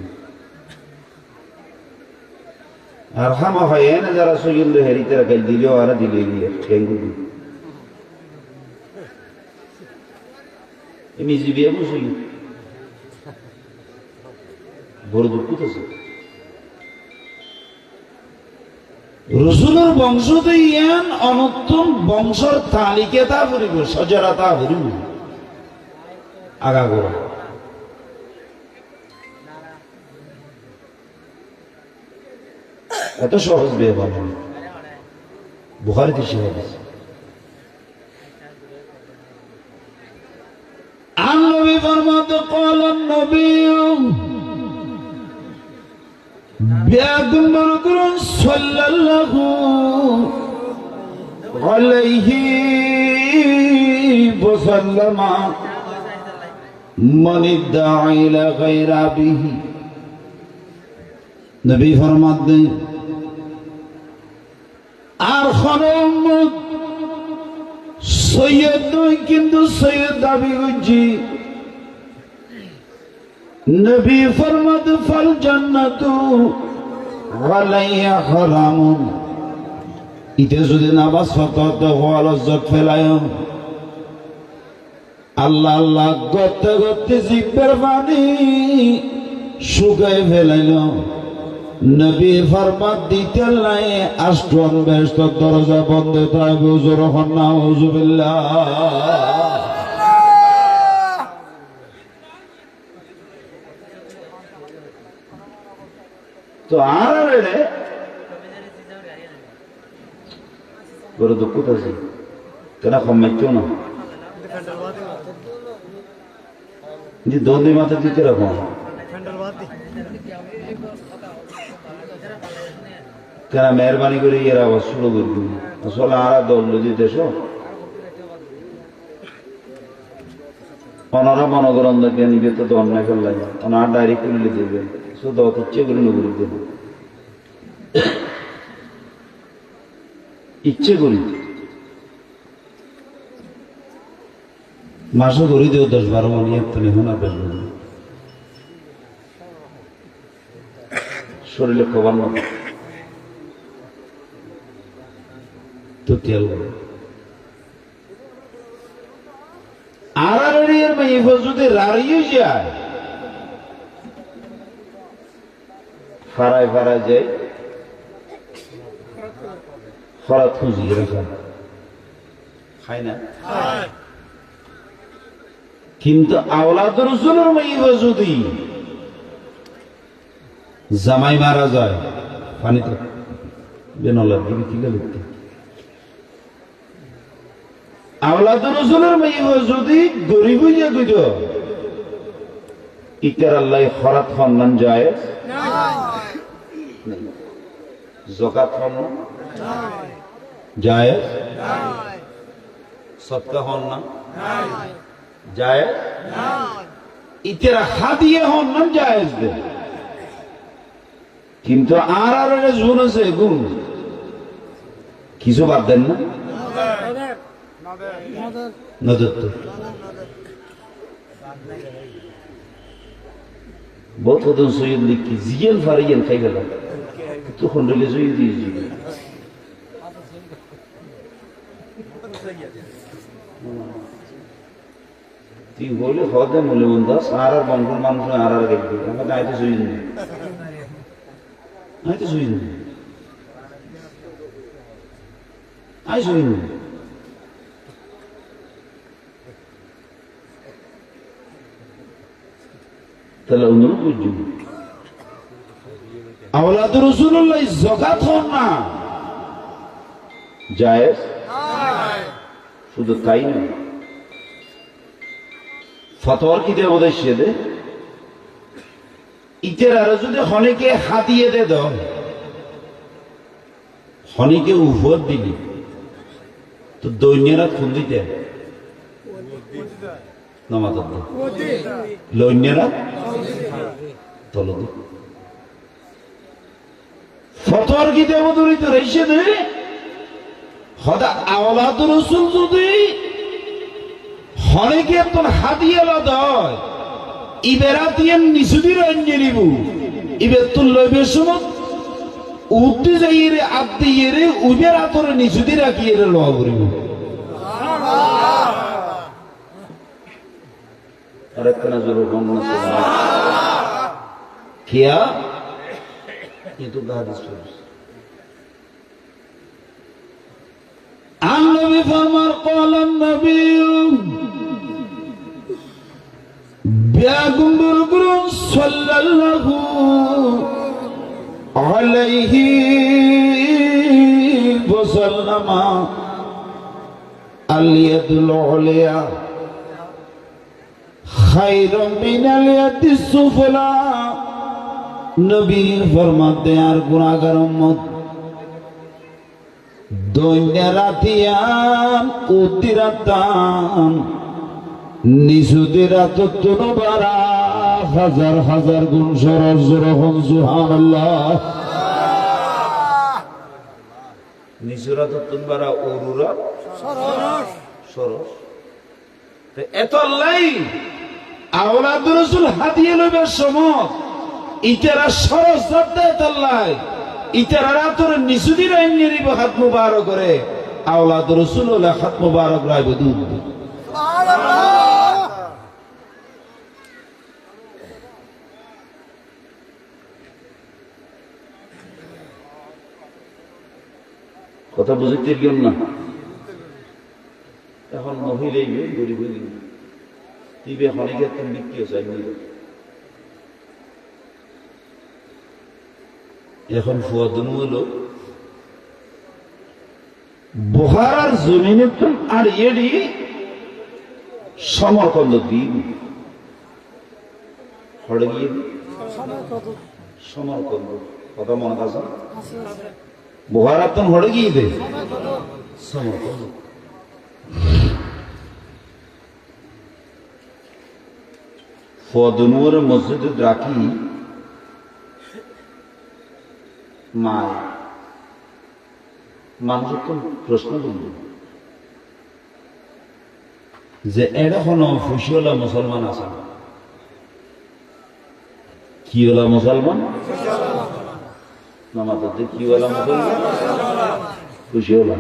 আর হামা হয় এনে যারা সৈয়দ হেরি তারা গাল দিলেও আর দিলে গিয়ে ঠেঙ্গু এমনি জিবি এবং সৈয়দ বড় দুঃখ আছে রসুলের বংশতে ইয়ান অনন্তন বংশর তালিকে তা ভরিব সজারা তা ভরিব আগা গোড়া এত সহজ ব্যবহার বুখারীতে সহজ عن نبي فرمات قال النبي بأكبر صلى الله عليه وسلم من ادعى إلى غير أبيه নবী ফরমাত দেন আর খনমত সৈয়দ নয় কিন্তু সৈয়দ দাবি করছি নবী ফরমাত ফাল জান্নাতু ওয়ালাইয়া হারামুন ইতে যদি নামাজ ফতত হওয়ার লজ্জত ফেলায় আল্লাহ আল্লাহ করতে করতে জিব্বের পানি শুকায় ফেলাইল নবী ফরমাত দিতে নাই আষ্টম বেহেশত দরজা বন্ধ তাই হুজুর হন্না হুজুবিল্লাহ তো আর রে বড় দুঃখ আছে কেন কমাইতো না যে দোলে মাথা দিতে রাখো কেন মেহরবানি করে এর আওয়াজ শুরু করবি আসলে আর দল দিতেছ ওনারা মনে করেন দেখে নিবে তো অন্যায় করলাই ওনার ডায়েরি খুললে দেবে শুধু অত ইচ্ছে করে নগরী দেবে ইচ্ছে করি মাসও ধরি দেও 10-12 মন একটা নেহন আর বেরবেন শরীরে খবর না তো তেল আর যদি রাড়িয়ে যায় ফারায় ফারায় যায় খরাত খুঁজিয়ে রাখা খায় না কিন্তু আওলাদ রসুলের মাইব যদি জামাই মারা যায় পানিতে বেনলার দিকে কি লিখতে আওলাদ রসুলের মাইব যদি গরিব হইয়া গইত ইতার আল্লাহ খরাত খন্দান যায় জকাত খন্দান যায় সৎকা খন্দান যায় ইতারা হাদিয়ে খন্দান জায়েজ দে কিন্তু আর আর জুন আছে গুণ কিছু বাদ দেন না নজর তো বহুত কত সৈয়দ লিখি জিয়েন ফারিয়েন খাই গেলাম তখন রইলে সৈয়দ দিয়ে জিয়ে তুই বলে হদে মূল্য মন্দাস আর আর বঙ্গল মানুষ আর আর দেখবি আমাকে আইতে সৈয়দ নেই আমি তো শুই আই শুই তাহলে অনুরোধ বুঝছি আওলাদ রাসূলুল্লাহ যাকাত হন না জায়েজ শুধু তাই না ফতোয়ার কিতাব দেশে দে ইতের আর যদি হনেকে হাতিয়ে দে দাও হনিকে উপর দিলি তো দৈন্যরা খুন দিতে নামাজ লৈন্যরা তল ফতোয়ার কিতাব দরিত রইছে দে হদা আওলাদ রাসূল যদি হনেকে তোর হাতিয়ে লদয় ইবেরাতিয়ান নিসুদির অঞ্জলিবু ইবে তুল লইবে সমত উদ্দি যাইরে আদিয়েরে উবের আতরে নিসুদি রাখিয়ে লওয়া করিব আরেকখানা জোরে বলুন সুবহানাল্লাহ কিয়া কিন্তু হাদিস শরীফ النبي فرمان قال النبي بياغم برغرون صلى الله عليه وسلم اليد العليا خير من اليد السفلى नबी फरमाते हैं गुनाहगार उम्मत দৈন্যা রাতিয়ান উদ্দিরাতান নিসুদি রাতত নবারা হাজার হাজার গুণ সরস জরহন সুবহানাল্লাহ নিসুরাতত নবারা ওরুরা সরস সরস এত আল্লাহ আওলাদ রাসূল হাদিয়ে লইবার সময় ইতারা সরস জাত আল্লাহ ইতারা তোর নিসুদি রাইনি রিব হাত মুবারক করে আওলাদ রাসূলুল্লাহ হাত মুবারক রাইব দুধ সুবহানাল্লাহ কথা বুঝতে গেল না এখন মহিলাই গরিব হয়ে গেল তিবে হনিকে তুমি কি চাইনি এখন ফুয়াদন হলো বুখারার জমিনে তো আর এডি সমরকন্দ দিন হড়ে গিয়ে সমরকন্দ কথা মনে আছে বুখারার তো হড়ে গিয়ে দে সমরকন্দ ফুয়াদনুর মসজিদে রাখি মায় মানুষ তো প্রশ্ন করল যে এরকম ফুসিওয়ালা মুসলমান আছে কিওয়ালা মুসলমান নামাতে কিওয়ালা মুসলমান ফুসিওয়ালা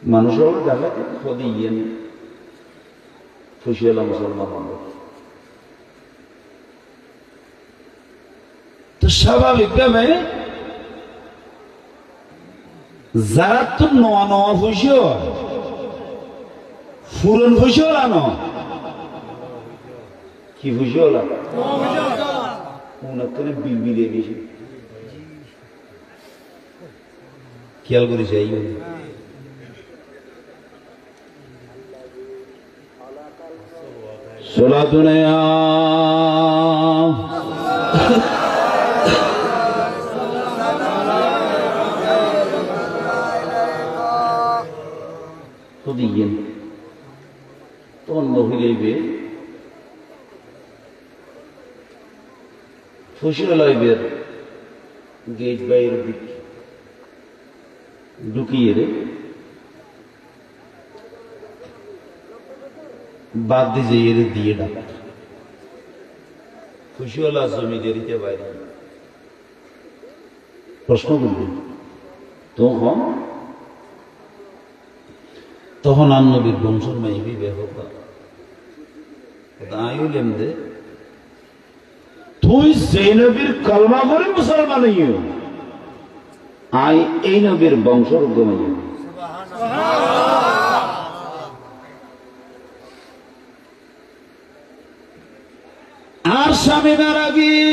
মানুষের দেখা খোদি ইয়েন ফুসিওয়ালা মুসলমান হবে তো স্বাভাবিকভাবে যারা তো নোয়া নোয়া ফুসিও ফুরন ফুসিওলা ন কি ফুসিওলা ওনার করে বিলবিলে গেছে খেয়াল করেছে এই সোলাতুনে দিয়েন তখন মহিলাইবে ফুসিলাইবের গেট বাইরে ঢুকিয়ে রে বাদ দিয়ে দিয়ে ডাক খুশিওয়ালা জমিদারিতে বাইরে প্রশ্ন করলেন তখন নবীর বংশর মাইবি বেহতা আয়ুলেম দে তুই সেই নবীর কলমা করে মুসলমান হইও আই এই নবীর বংশরোগ্য হইও আর স্বামী মারা গিয়ে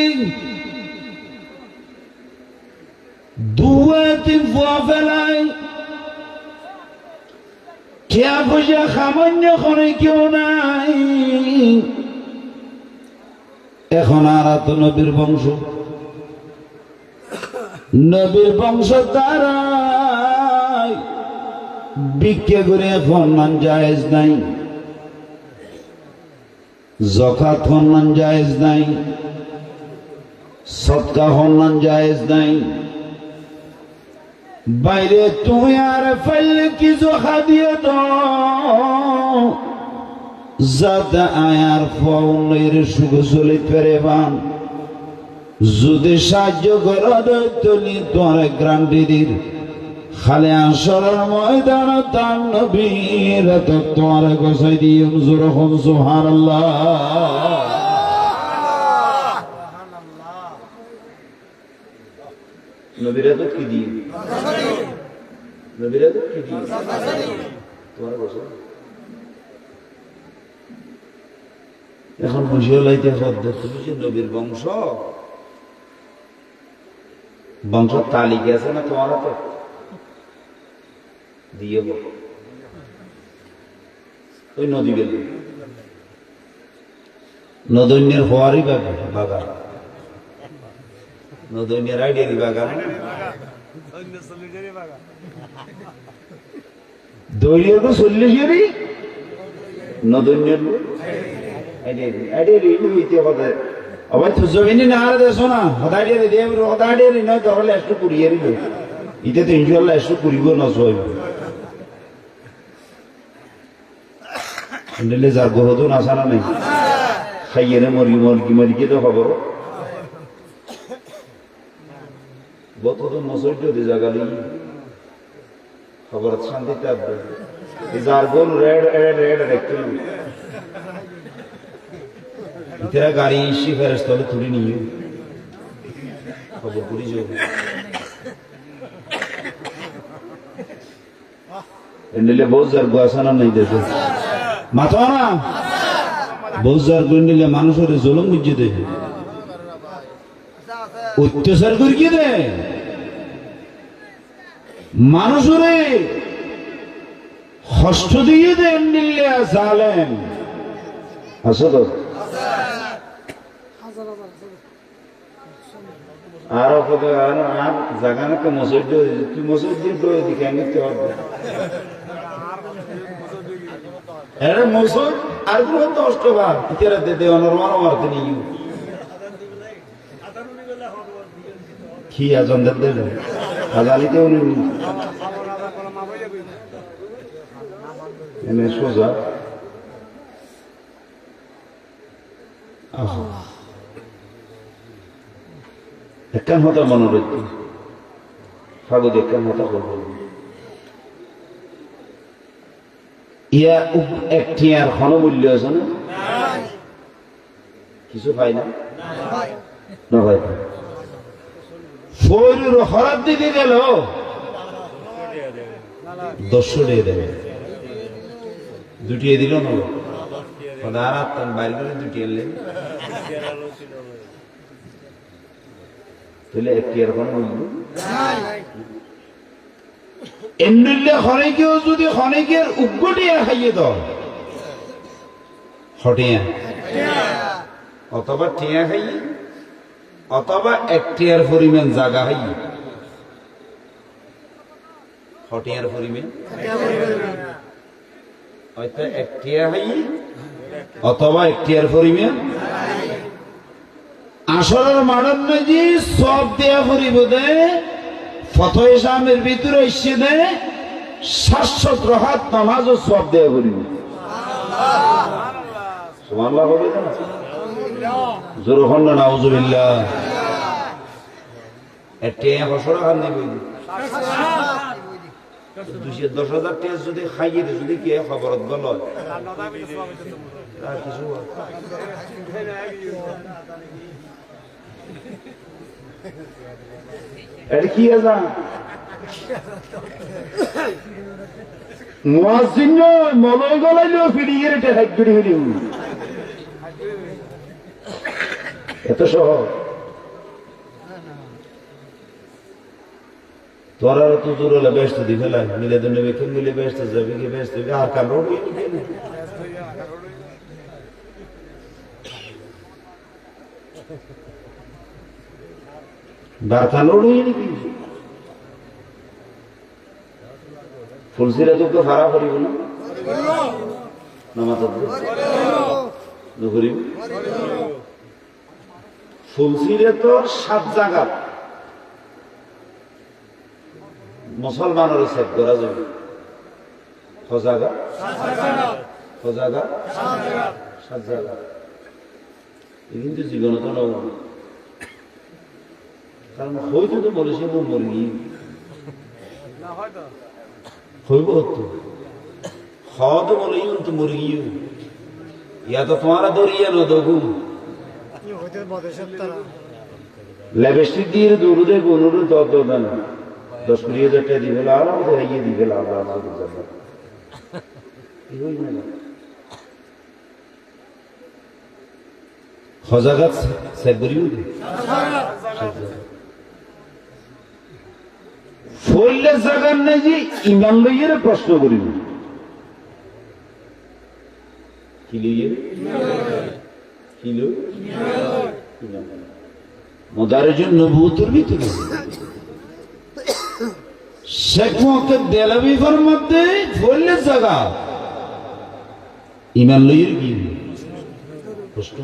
দুয়ে তিন ফুয়া ফেলাই খেয়া পয়সা সামান্য খনে কেউ নাই এখন আর তো নবীর বংশ দ্বারাই ভিক্ষা করে ফন্নান জায়েজ নাই যাকাত ফন্নান জায়েজ নাই সদকা ফন্নান জায়েজ নাই বাইরে তুমি আর ফেললে কিছু খাদিয়ে দাও যাতে আয়ার ফৌনের সুখ চলিত পেরে বান যদি সাহায্য করা দৈতলি তোমার গ্রান্টি দির খালে আসরের ময়দান তার নবীর তো তোমার গোসাই দিয়ে জোর হন সুবহানাল্লাহ নবীরা তো কি দিয়ে নবীরা তো কি দিয়ে তোমার গোসাই এখন বসে লাইতে তুমি যে নবীর বংশ বংশ তালিকা আছে না তোমার হাতে দিয়ে ওই নদী বেল নদন্যের হওয়ারই বাগান নদন্যের আইডিয়ারি বাগান দৈরিয়া তো 40 নদন্যের আবার তো জমিনে না আর দেশ না হদাড়িয়ে দিয়ে হদাড়িয়ে নয় ধরলে একটু পুড়িয়ে দিল ইতে তো ইনশাল্লাহ একটু পুরিব না সব নিলে যার গহতো আসা না নাই খাইয়ে মরিকে তো খবর বত তো মসজিদ দিয়ে জাগালি খবর শান্তিতে আসবে যার গোল রেড দেখতে তেরা গাড়ি এসে ফেরত তলে তুলে নিয়ে খবর করি যাবে এন্ডেলে বহুত যার গোয়াসানা নাই দেশে মাথা না বহুত যার গন্ডিলে মানুষের জলম বুঝিয়ে দেয় অত্যাচার করি কি দে মানুষরে কষ্ট দিয়ে দে এন্ডেলে জালেম আসো তো আর জায়গা না মসজিদ তুই মসজিদ দিকে আনতে হবে মসজিদ আর কোনো কষ্ট বার ইতারা দে অনরমান মারতে নিয়ে কি আজন দে আজালিতে উনি এনে সোজা একখান হতা মনোরঞ্জ ফাগুদ একখান হতা করবো ইয়া একটি আর ক্ষণমূল্য আছে না কিছু পাই না ভাই শরীর হরাত দিতে গেল 100 দিয়ে দেবে দুটিয়ে দিল না বাইরে করে দুটি এলেন তাহলে একটি আর কোনো মূল্য এমনিলে হরেকেও যদি হরেকের উগ্গটিয়া খাইয়ে দাও হটিয়া অথবা টিয়া খাইয়ে অথবা একটিয়ার পরিমাণ জায়গা খাইয়ে হটিয়ার পরিমাণ হয়তো একটিয়া খাইয়ে অথবা একটিয়ার পরিমাণ আসরের মাডার নাজি সব দেয়া পরিব দে ফতোয়ে ইসলামের ভিতরে এসে দে 700 রাকাত নামাজও সব দেয়া পরিব সুবহানাল্লাহ বলে না জোরে হন না নাউজুবিল্লাহ একটিয়া বছর খান দিবি 210,000 টাকা যদি খাইয়ে যদি কি খবরত গল কিছু এটা কি আজান? মুয়াজ্জিন মলয় গলাইলেও ফিরিয়ে রেটে হাইট করে ফেলি এত সহজ। তোরা তো তোর হলে ব্যস্ত দিবে মিলে দিন মিলে ব্যস্ত যাবি কি ব্যস্ত আর কালো বারখানোর নাকি ফুলসিরা তো ভাড়া করিব না ফুলসিরে তো 7 জায়গা মুসলমানের সেট করা যাবে। হজাগা 7 জায়গা কিন্তু জীবনে তো নব কারণ হয়তো তো বলেছি মরি হইব হতো হদ বলেই তো মরি গিয়ে ইয়া তো তোমারা দরিয়া ন দগু লেবেস্টিক দিয়ে দৌড়ে গরুর দর দেন 10-20,000 টাকা দিবে আর আমাদের এগিয়ে দিবে হজাগাত সেবরিউ ফলে জাগার নাই যে ইমান লইয়ের প্রশ্ন করিব কি লইয়ে মোদারেজুন নবুয়তের ভিতরে শেখ মুহাম্মদ দেলাবির মধ্যে ফলে জাগা ইমান লইয়ের কি প্রশ্ন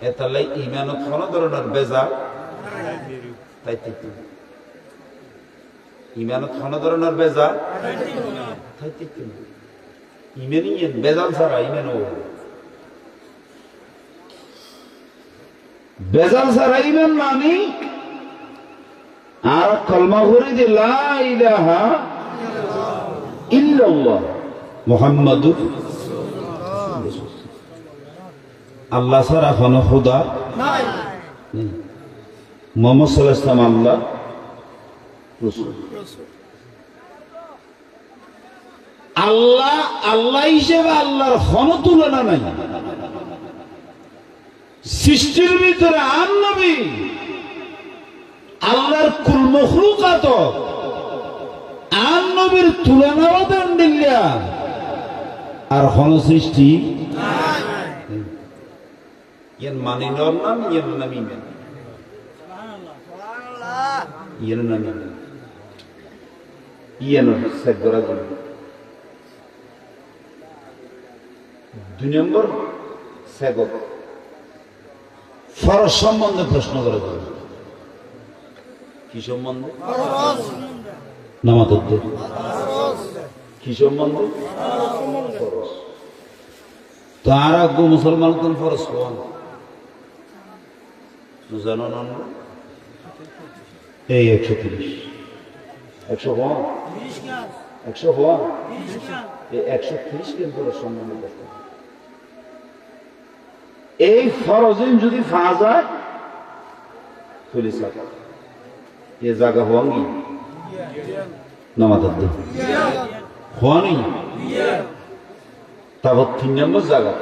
এতালাই ইমানত কোন ধরনের বেজাল তাই ঠিক ইমানত কোন ধরনের বেজাল তাই ঠিক ইমানই বেজাল ছাড়া ইমান বেজাল ছাড়া ইমান মানে আর কলমা করে যে লা ইলাহা ইল্লাল্লাহ মুহাম্মাদুর আল্লাহ ছাড়া কোনো খোদা নাই। মুহাম্মদ সাল্লাল্লাহু আলাইহি ওয়াসাল্লাম আল্লাহ রাসূল। আল্লাহ আল্লাহ হিসেবে আল্লাহর কোনো তুলনা নাই। সৃষ্টির ভিতরে আর নবী আল্লাহর কুল মখলুকাত আর নবীর তুলনাও দেন দিল্লা আর কোন সৃষ্টি নাই। ইয়ান মানে নাম ইয়ান নাম ইমান ইয়ান নাম ইয়ান সেদরা জন 2 নম্বর সেবক ফরজ সম্বন্ধে প্রশ্ন করে কি সম্বন্ধে নামাজ কি সম্বন্ধে ফরজ তো আর আগে মুসলমান কোন ফরজ কোন জানো না এই 130 সম্বন্ধে এই ফরজিন যদি ফা যায় পুলিশ এ জায়গা হওয়াঙ্গি নামাজ হওয়ানি তারপর 3 নম্বর জায়গা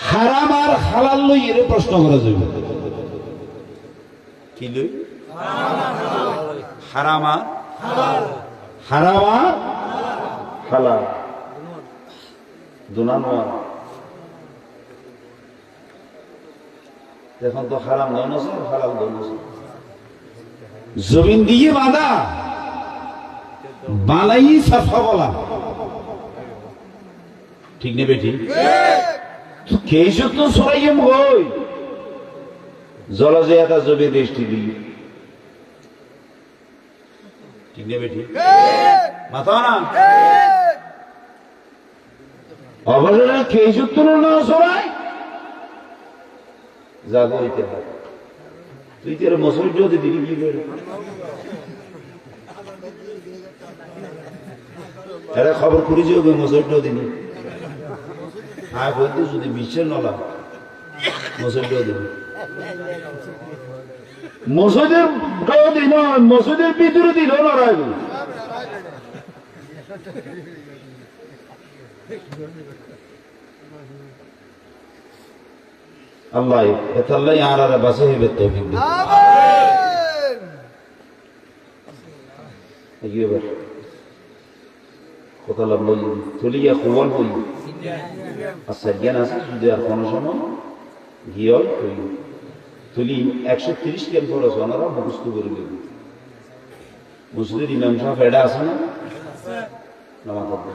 হারাম আর হালাল লই এর প্রশ্ন করা যাবে কি লই হারাম আর হালাল দুনানো এখন তো হারাম দন আছে হালাল দন আছে জমিন দিয়ে বাঁধা বালাই সাফা বলা ঠিক নেবে ঠিক কে তো সরাইম হই জলজে এটা জমি দৃষ্টি দিয়ে ঠিক নেবে ঠিক মাথা না অবসরে কে সত্তর না সরাই জাগো হইতে হয় তুই তোর মসুর যদি দিবি কি করে এরা খবর করি যে মসুর দিনি আর বলতে যদি বিশ্বের নলা মসজিদও দিল মসজিদের গাও দিল মসজিদের ভিতরে দিল লড়াই আল্লাহ এতাল্লাহ আর বাসে হইবে তৌফিক দিন এগিয়ে কথা লাগলো তুলিয়া খুবন হই আচ্ছা জ্ঞান আছে যদি আর কোনো সময় গিয়ে তুলি 130 কেন খরচ ওনারা মুখস্থ করে দেবে মসজিদের ইমাম সাহেব এটা আছে না নামাজ পড়বে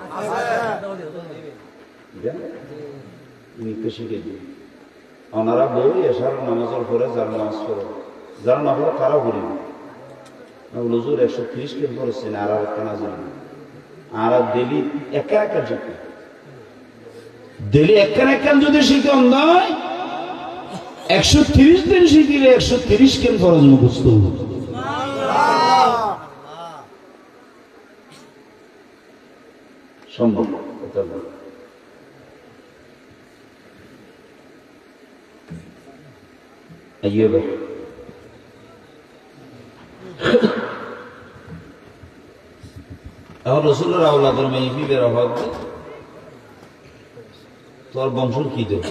উনি তো শিখে দিন ওনারা বই এসার নামাজের পরে যারা নামাজ পড়ে যারা না পড়ে তারাও করিবে হুজুর 130 কেন খরচ আর একটা না জানি আর দিলি একা একা শিখে দিলি একা একা যদি শিখে নয় 130 দিন শিখিলে 130 কেন খরচ মুখস্থ সম্ভব আইয়ুব এখন রসুলের আওলাদের মেহফিলের অভাব তোর বংশ কি দেব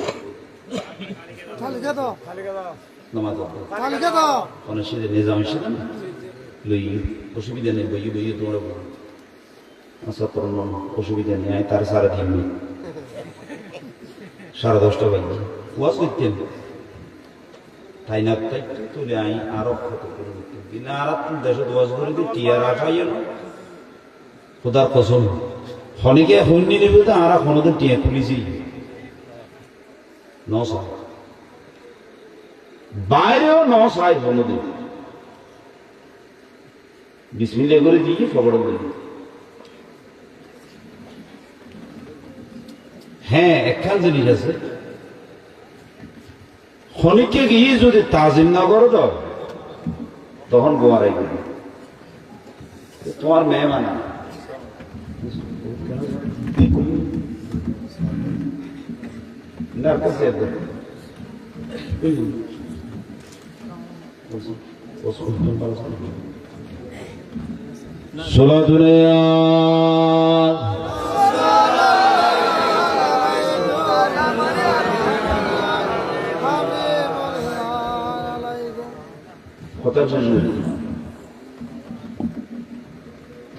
নিজাম ছিল না লই অসুবিধা নেই বই বইয়ে তোমরা আচ্ছা তোর অসুবিধা নেই তার সারা দিন 10:30 বাজে ওয়াজ করতেন তাই না তাই তুলে আই আরো কত করে দিন আর দেশে ওয়াজ করে দিই টিয়ার আঠাইও না খোদার কসম হনিকে হন্নি নেবে তো আর কোনোদিন টিয়া খুলিছি নসাই বাইরেও নসাই কোনোদিন বিসমিল্লাহ করে দিয়ে খবর বলি হ্যাঁ একখান জিনিস আছে হনিকে গিয়ে যদি তাজিম না করো তো তখন গোয়ারাই করি তোমার মেহমান না কাছে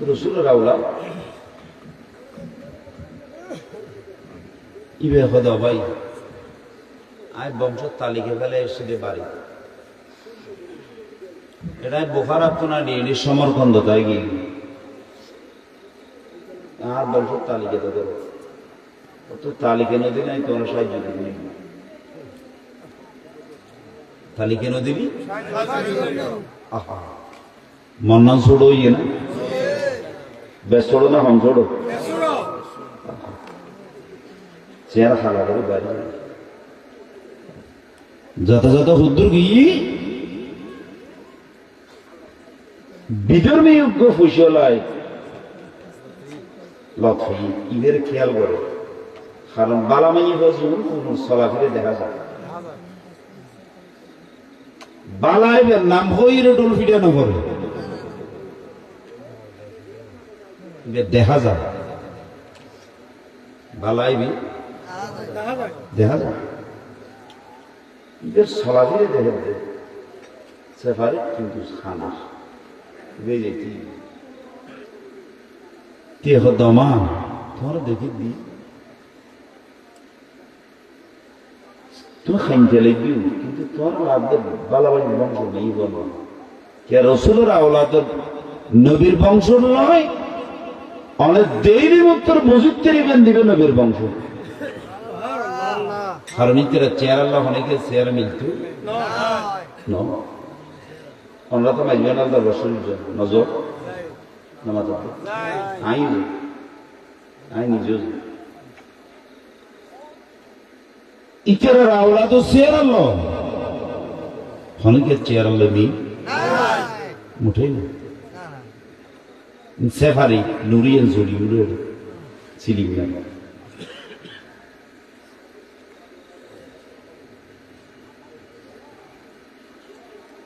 রসুলের আওলা ইবে হদ ভাই আয় বংশের তালিকা ফেলে এসে বাড়ি এটাই বোখার আপনার নিয়ে সমরখন্দ তাই গিয়ে আর বংশের তালিকা তো ধরো তো তালিকা নদী নাই তোমার সাহায্য দিবি তালিকা নদী মন্নান ছোড়ো ইয়ে না বেশ ছোড়ো না হম ছোড়ো চেয়ারা খালা করে বাড়ি যথাযথ হুদ্দুর গিয়ে বিধর্মী যোগ্য ফুসলায় লথই ঈদের খেয়াল করে কারণ বালামাই হজুন কোন চলাফিরে দেখা যায় বালাইবের নাম হইরে ডোল ফিডানো করে দেখা যায় বালাইবি দেখা যায় ঈদের চলাফিরে দেখে দেয় সেফারে কিন্তু খানার বেজেছি তেহ দমা তোমার দেখে দি তুমি খাইতে লাগবি কিন্তু তোমার লাভদের বালাবাড়ি বংশ নেই বলো কে রসুলের আওলাদের নবীর বংশ নয় অনেক দেরি উত্তর মজুদ তেরিবেন দিবে নবীর বংশ কারণ ইতেরা চেয়ার আল্লাহ অনেকে চেয়ার মিলতো আমরা তো মাইজবেন আল্লাহ রসুল নজর নামাজ আই নিজ ইকের আওলা তো চেয়ার আল্লাহ অনেকে চেয়ার আল্লাহ মি মুঠেই না সেফারি নুরিয়ান জড়ি উড়ে সিলিং না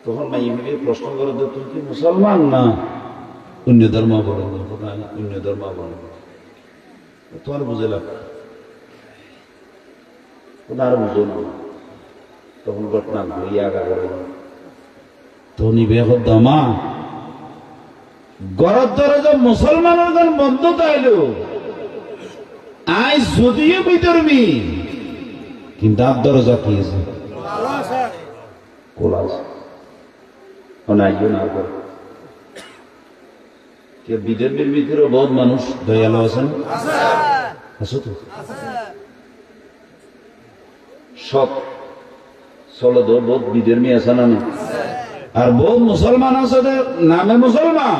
তখন মাই ভেবে প্রশ্ন করে যে তুই কি মুসলমান না অন্য ধর্মাবলম্বী? অন্য ধর্মাবলম্বী। তোমার বুঝে লাভ আর বুঝো না। তখন ঘটনা ঘুরিয়ে আগা করে তখন বেহ দামা গড়ের দরজা মুসলমানের গান বন্ধ তাইলো আই যদিও বিধর্মী কিন্তু আর দরজা কি আছে খোলা আছে। অনাইও না করে বিধর্মীর ভিতরে বহুত মানুষ দয়ালু আছেন, আছো তো সব চলো তো বহুত বিধর্মী আছে না না? আর বহুত মুসলমান আছে নামে মুসলমান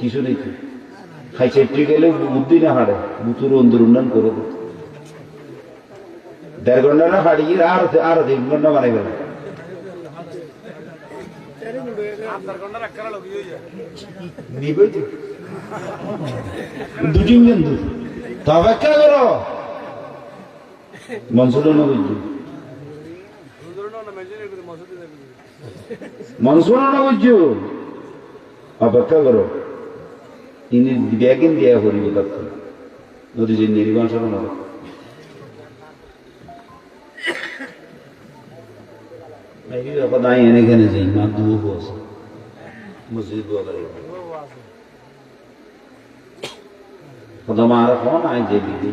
কিছু নেই। খাই চাইতে গেলে বুদ্ধি না হারে বুতুর অন্দর করে দিত 1.5 ঘন্টা না হারিয়ে আরো 3 ঘন্টা বানাই গেল দুদিন কিন্তু তো অপেক্ষা করো মনসুর না বুঝছি মনসুর না বুঝছো অপেক্ষা করো তিনি ব্যাগিন দিয়া করিব তার নদী যে নির্বাচন না এখানে যাই মা দুঃখ আছে মসজিদ মারা ফোন আয় যে দিদি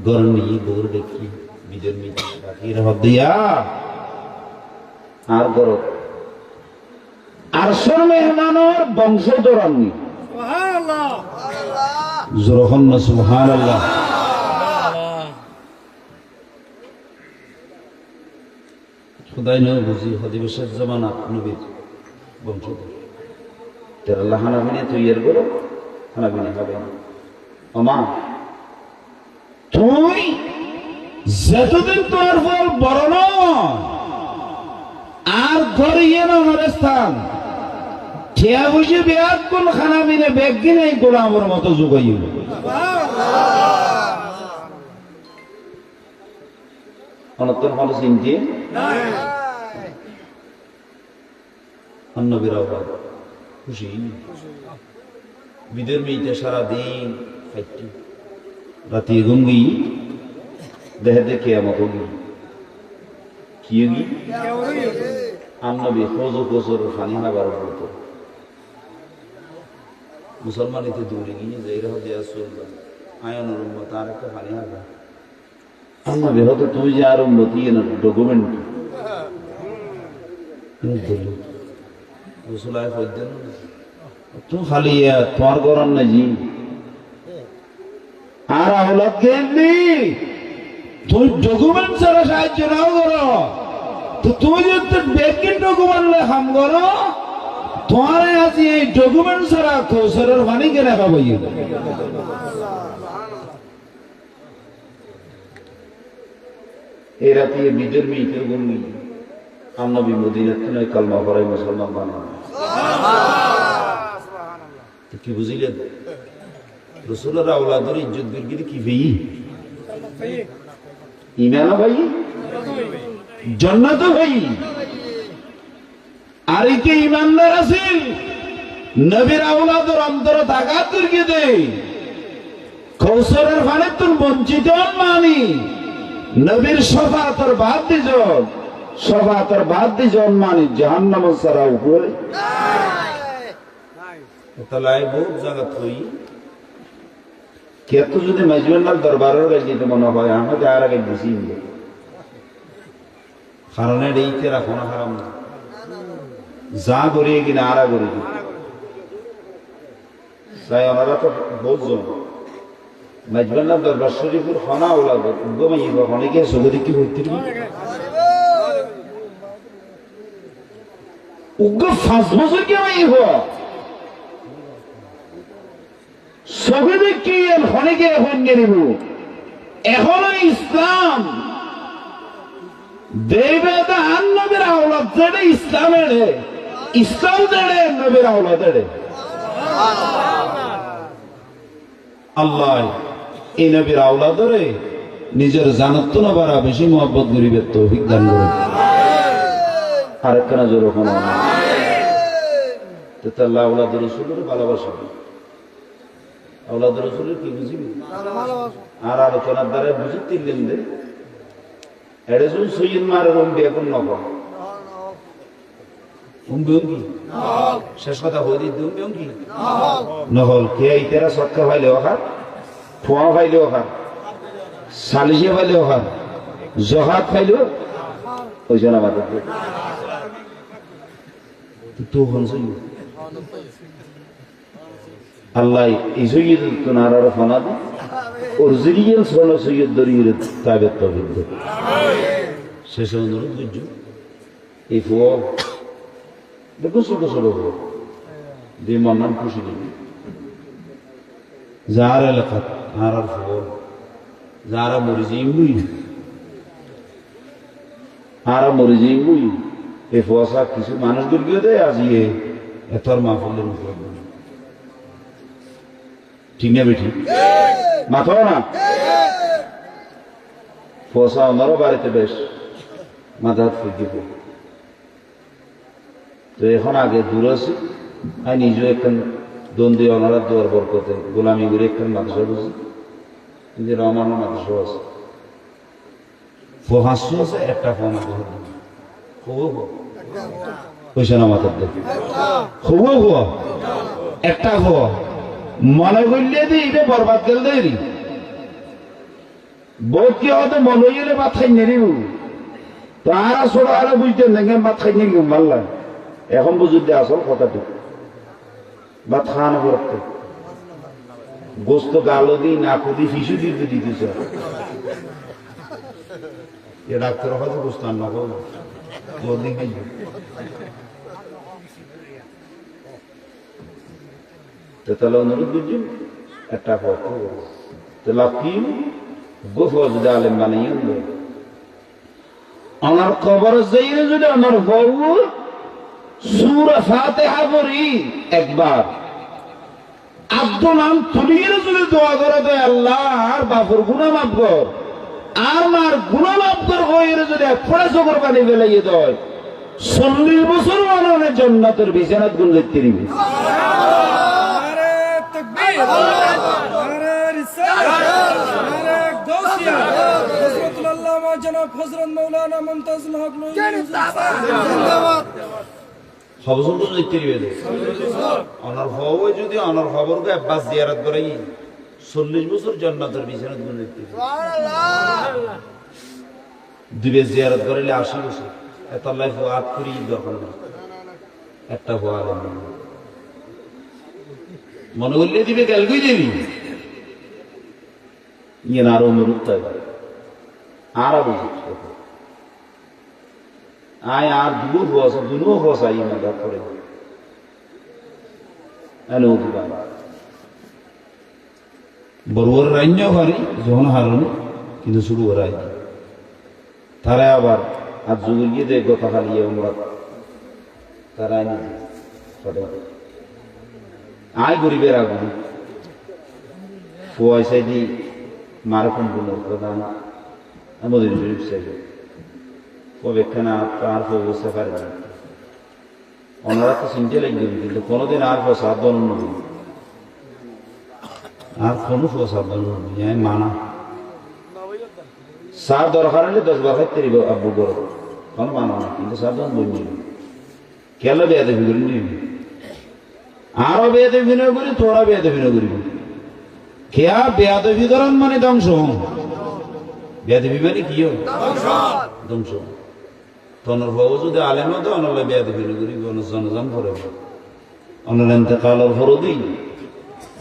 গরম নিয়ে গোর দেখি বিজের মিটির দিয়া আর গরম আর সর মেহমানের বংশধর আননি জোরখন না সুবহানাল্লাহ। খুদাই নয় বুঝি হদিবেশের জমানা নবীর বংশধর তেরাল্লাহ হানাবিনে তৈয়ার করো হানাবিনে হবে আমা তুই যতদিন তোর ফল বড় নয় আর ঘরে আমার স্থান ঠিয়া বুঝে বেয়াদ কোন খানা বিনে ব্যাগ কিনে গোলামের মতো যোগাই অনত্তর ভালো চিনতে অন্নবীরা খুশি বিদের মেয়েটা সারাদিন খাইটি রাতে গঙ্গি দেহে দেখে আমাকে কি আন্নবী খোঁজ গোসর ফানি হাবার মতো মুসলমানিতে দৌড়ে গিয়ে যে এরা হতে আসল আয়নের উম্মত আর একটা ফানি হাবা আন্নবী হতো তুই যে আর উম্মতি ডকুমেন্ট গোসলায় ফেলতেন তুই খালি তোমার গরম না জি আর আওলাদ কেমনি তুই ডকুমেন্ট ছাড়া সাহায্য নাও করো তো তুমি যদি ব্যাংকের ডকুমেন্ট লেখাম করো তোমার আজ এই ডকুমেন্ট ছাড়া কৌশলের পানি কেনা পাবো এই রাতে বিজের মেয়েকে বললি আন্নবী মদিনাতে নয় কালমা পড়াই মুসলমান বানানো কি বুঝিলেন রসুলের আওলাদের ইজ্জত বিরগিরি কি ভাই ইমানও ভাই জান্নাতও ভাই আর একে ইমানদার আছেন নবীর আওলাদের অন্তরে তাকাত করকে দে কৌশলের ফানে তোর বঞ্চিত মানি নবীর শফাতের বাদ দিজন মানি জাহান্নাম ছাড়া উপরে তাহলে বহুত জায়গা থই কেত যদি মজবুল্লাহ দরবারের গাইতে মনে হয় আমাদের আর আগে দিছি কারণ এইতে রাখো না হারাম না যা করিয়ে কিনা আরা করি তাই ওনারা তো বহুজন মজবুল্লাহ দরবার শরীফের হনা ওলা গমাইব অনেকে সগদি কি হইতে উগ্র 5 বছর কি মাইব সগদি কি অনেকে এখন নিব এখনো ইসলাম দেবেদা নবীর আওলাদ যেটা ইসলামের ইসলাম যেটা নবীর আওলাদ আল্লাহ এই নবীর আওলাদরে নিজের জানত না বাড়া বেশি মহব্বত গরিবের তৌফিক দান করুন। আরেকখানা জোর ওখানে তাল্লাহ আওলাদ রসুলের ভালোবাসা, আওলাদ রসুলের কি বুঝিবি আর আলোচনার দ্বারা বুঝি তিনলেন দে এড়ে শুন সৈয়দ মারের অম্বি এখন নকল অম্বি অঙ্কি শেষ কথা হয়ে দিতে অম্বি অঙ্কি নহল কে ইতেরা সৎকা পাইলে ওখার ফোয়া পাইলে ওখার সালিশে পাইলে ওখার জহাত পাইলেও ওই জন্য আমাদের তো আল্লাহ এই সৈয়দ তোনার আরো ফোনা দেয় অরিজিনাল সোনা সৈয়দ দরিয়ে তাবের তবিদ শেষ অনুরোধ বুঝছো এই ফোয়া দেখো ছোট ছোট ফোয়া দিয়ে মন্নান খুশি দিবি যার এলাকা আর আর ফোয়া যারা মরিজিম বুই আর মরিজিম বুই এই ফোয়াশা কিছু মানুষ গুলিয়ে দেয় আজিয়ে এতর মাহফিলের উপর ঠিক না বেঠি মাথাও না ফোয়াশা আমারও বাড়িতে বেশ মাথা ফুটিব তো এখন আগে দূর আছি আমি নিজেও একখান দ্বন্দ্বী অনারার দোয়ার বরকতে গোলামি করে একখান মাদ্রাসা বুঝি কিন্তু রহমান মাদ্রাসা আছে ফোহাসু আছে একটা ফোন পয়সা না মাথার দেখি হবো হো একটা হো মনে করলে দিই বরবাদ গেল দেরি বহুত কি হয়তো মনে গেলে ভাত খাই নেরিব তারা ছোট আরো বুঝতেন দেখেন ভাত খাই নিয়ে মারলাম এখন বুঝতে আসল কথাটি ভাত খাওয়ানো করতে গোস্ত গালো দি নাকু দি ফিসু দিতে দিতেছ এ ডাক্তার হয়তো গোস্ত আর না করবো জলদি খাই তাহলে অনুরোধ বুঝছেন একটা কথা লাভ কি গোফর যদি আলেম বানাইয়ে আমার খবর যাই যদি আমার বউ সূরা ফাতিহা পড়ি একবার আব্দুল নাম তুলিয়ে যদি দোয়া করে দেয় আল্লাহ আর বাপর গুনাহ মাফ কর আর মার গুনাহ মাফ কর হয়ে যদি ফড়া জবর পানি ফেলাইয়ে দেয় 40 বছর মাননের জান্নাতের বিছানাত গুণ দেখতে দিবি নারে তাকবীর নারে রিসালাত নারে গাউসিয়া হযরতুল আল্লামা জনাব হযরত মাওলানা মুমতাজুল হক জিন্দাবাদ খবর তো দেখতে দিবে অনার খবর যদি অনার খবরকে আব্বাস জিয়ারত করে 40 বছর জান্নাতের বিছানাত গুণ দেখতে সুবহানাল্লাহ দিবে জিয়ারত করলে 80 বছর এত আল্লাহ ফুয়াদ করি দরকার একটা ফুয়াদ মনে করলে দিবে কালকেই দিবি ইয়ে আরো অনুরোধ আর আয় আর দুনো ফসা ই মাদা করে বড়ুয়ার রাজ্য ভারি যখন হারণে কিন্তু শুরু ওরাই তারা আবার আর যুগে গিয়ে দেখবো তাহলে আমরা তারাই নিজে আয় গরিবের আগুন পয়সা দি মারকম প্রধান আমাদের গরিব চাইবে অবেক্ষণা আর অবস্থা পারে ওনারা তো চিনতে লাগবে কিন্তু কোনোদিন আর প্রসাদ বলুন আর কোনো প্রসাদ বলুন মানা সার দরকার হলে 10 বার খাইতে দিব আব্বু গর কোনো মানা না কিন্তু সাবধান বলবি কেন বেয়াদে বিগড়ি নিবি আরো বেয়াদে বিনয় করি তোরা বেয়াদে বিনয় করিবি খেয়া বেয়াদে বিধরণ মানে ধ্বংস বেয়াদে বিমানে কি ধ্বংস তনর বাবু যদি আলেম হতো অনলে বেয়াদে বিনয় করিবি জনজন করে অনল এতেকালের ফরদি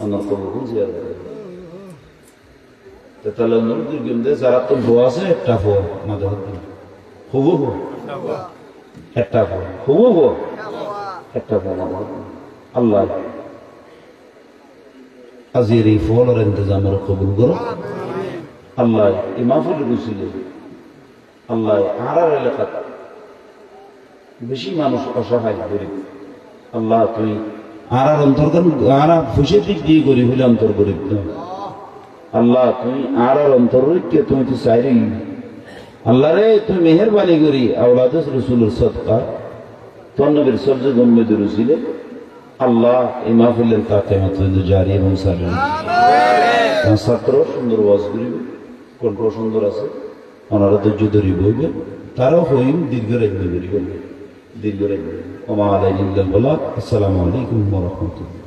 অনর কবুল জিয়ারত করবে তাহলে অনুরোধ কিন্তু যারা তো ভুয়া আছে একটা ভুয়া মাঝে হবু হো একটা ভুয়া হবু হো একটা ভুয়া আল্লাহ আজির এই ফলের ইন্তজামের কবুল করো আল্লাহ এই মাহফিল বুঝছিল আল্লাহ আর এলাকা বেশি মানুষ অসহায় গরিব আল্লাহ তুমি আর অন্তর্গত আর খুশির দিক দিয়ে গরিব হলে অন্তর গরিব আল্লাহ তুমি আর অন্তর রেখে তুমি তো চাইরি আল্লাহ রে তুমি মেহরবানি করি আওলাদ রসুলের সদকা তোর নবীর সবজ গম্ভীর রসিলে আল্লাহ এই মাহফিলের তাকে মাত্র জারি এবং সালেন ছাত্র সুন্দর ওয়াজ করিব কণ্ঠ সুন্দর আছে ওনারা ধৈর্য ধরি বইবে তারাও হইম দীর্ঘ রাখবে করিব দীর্ঘ রাখবে ওমা আলাইহি ইল্লাল বালাগ আসসালামু আলাইকুম ওয়া রাহমাতুল্লাহ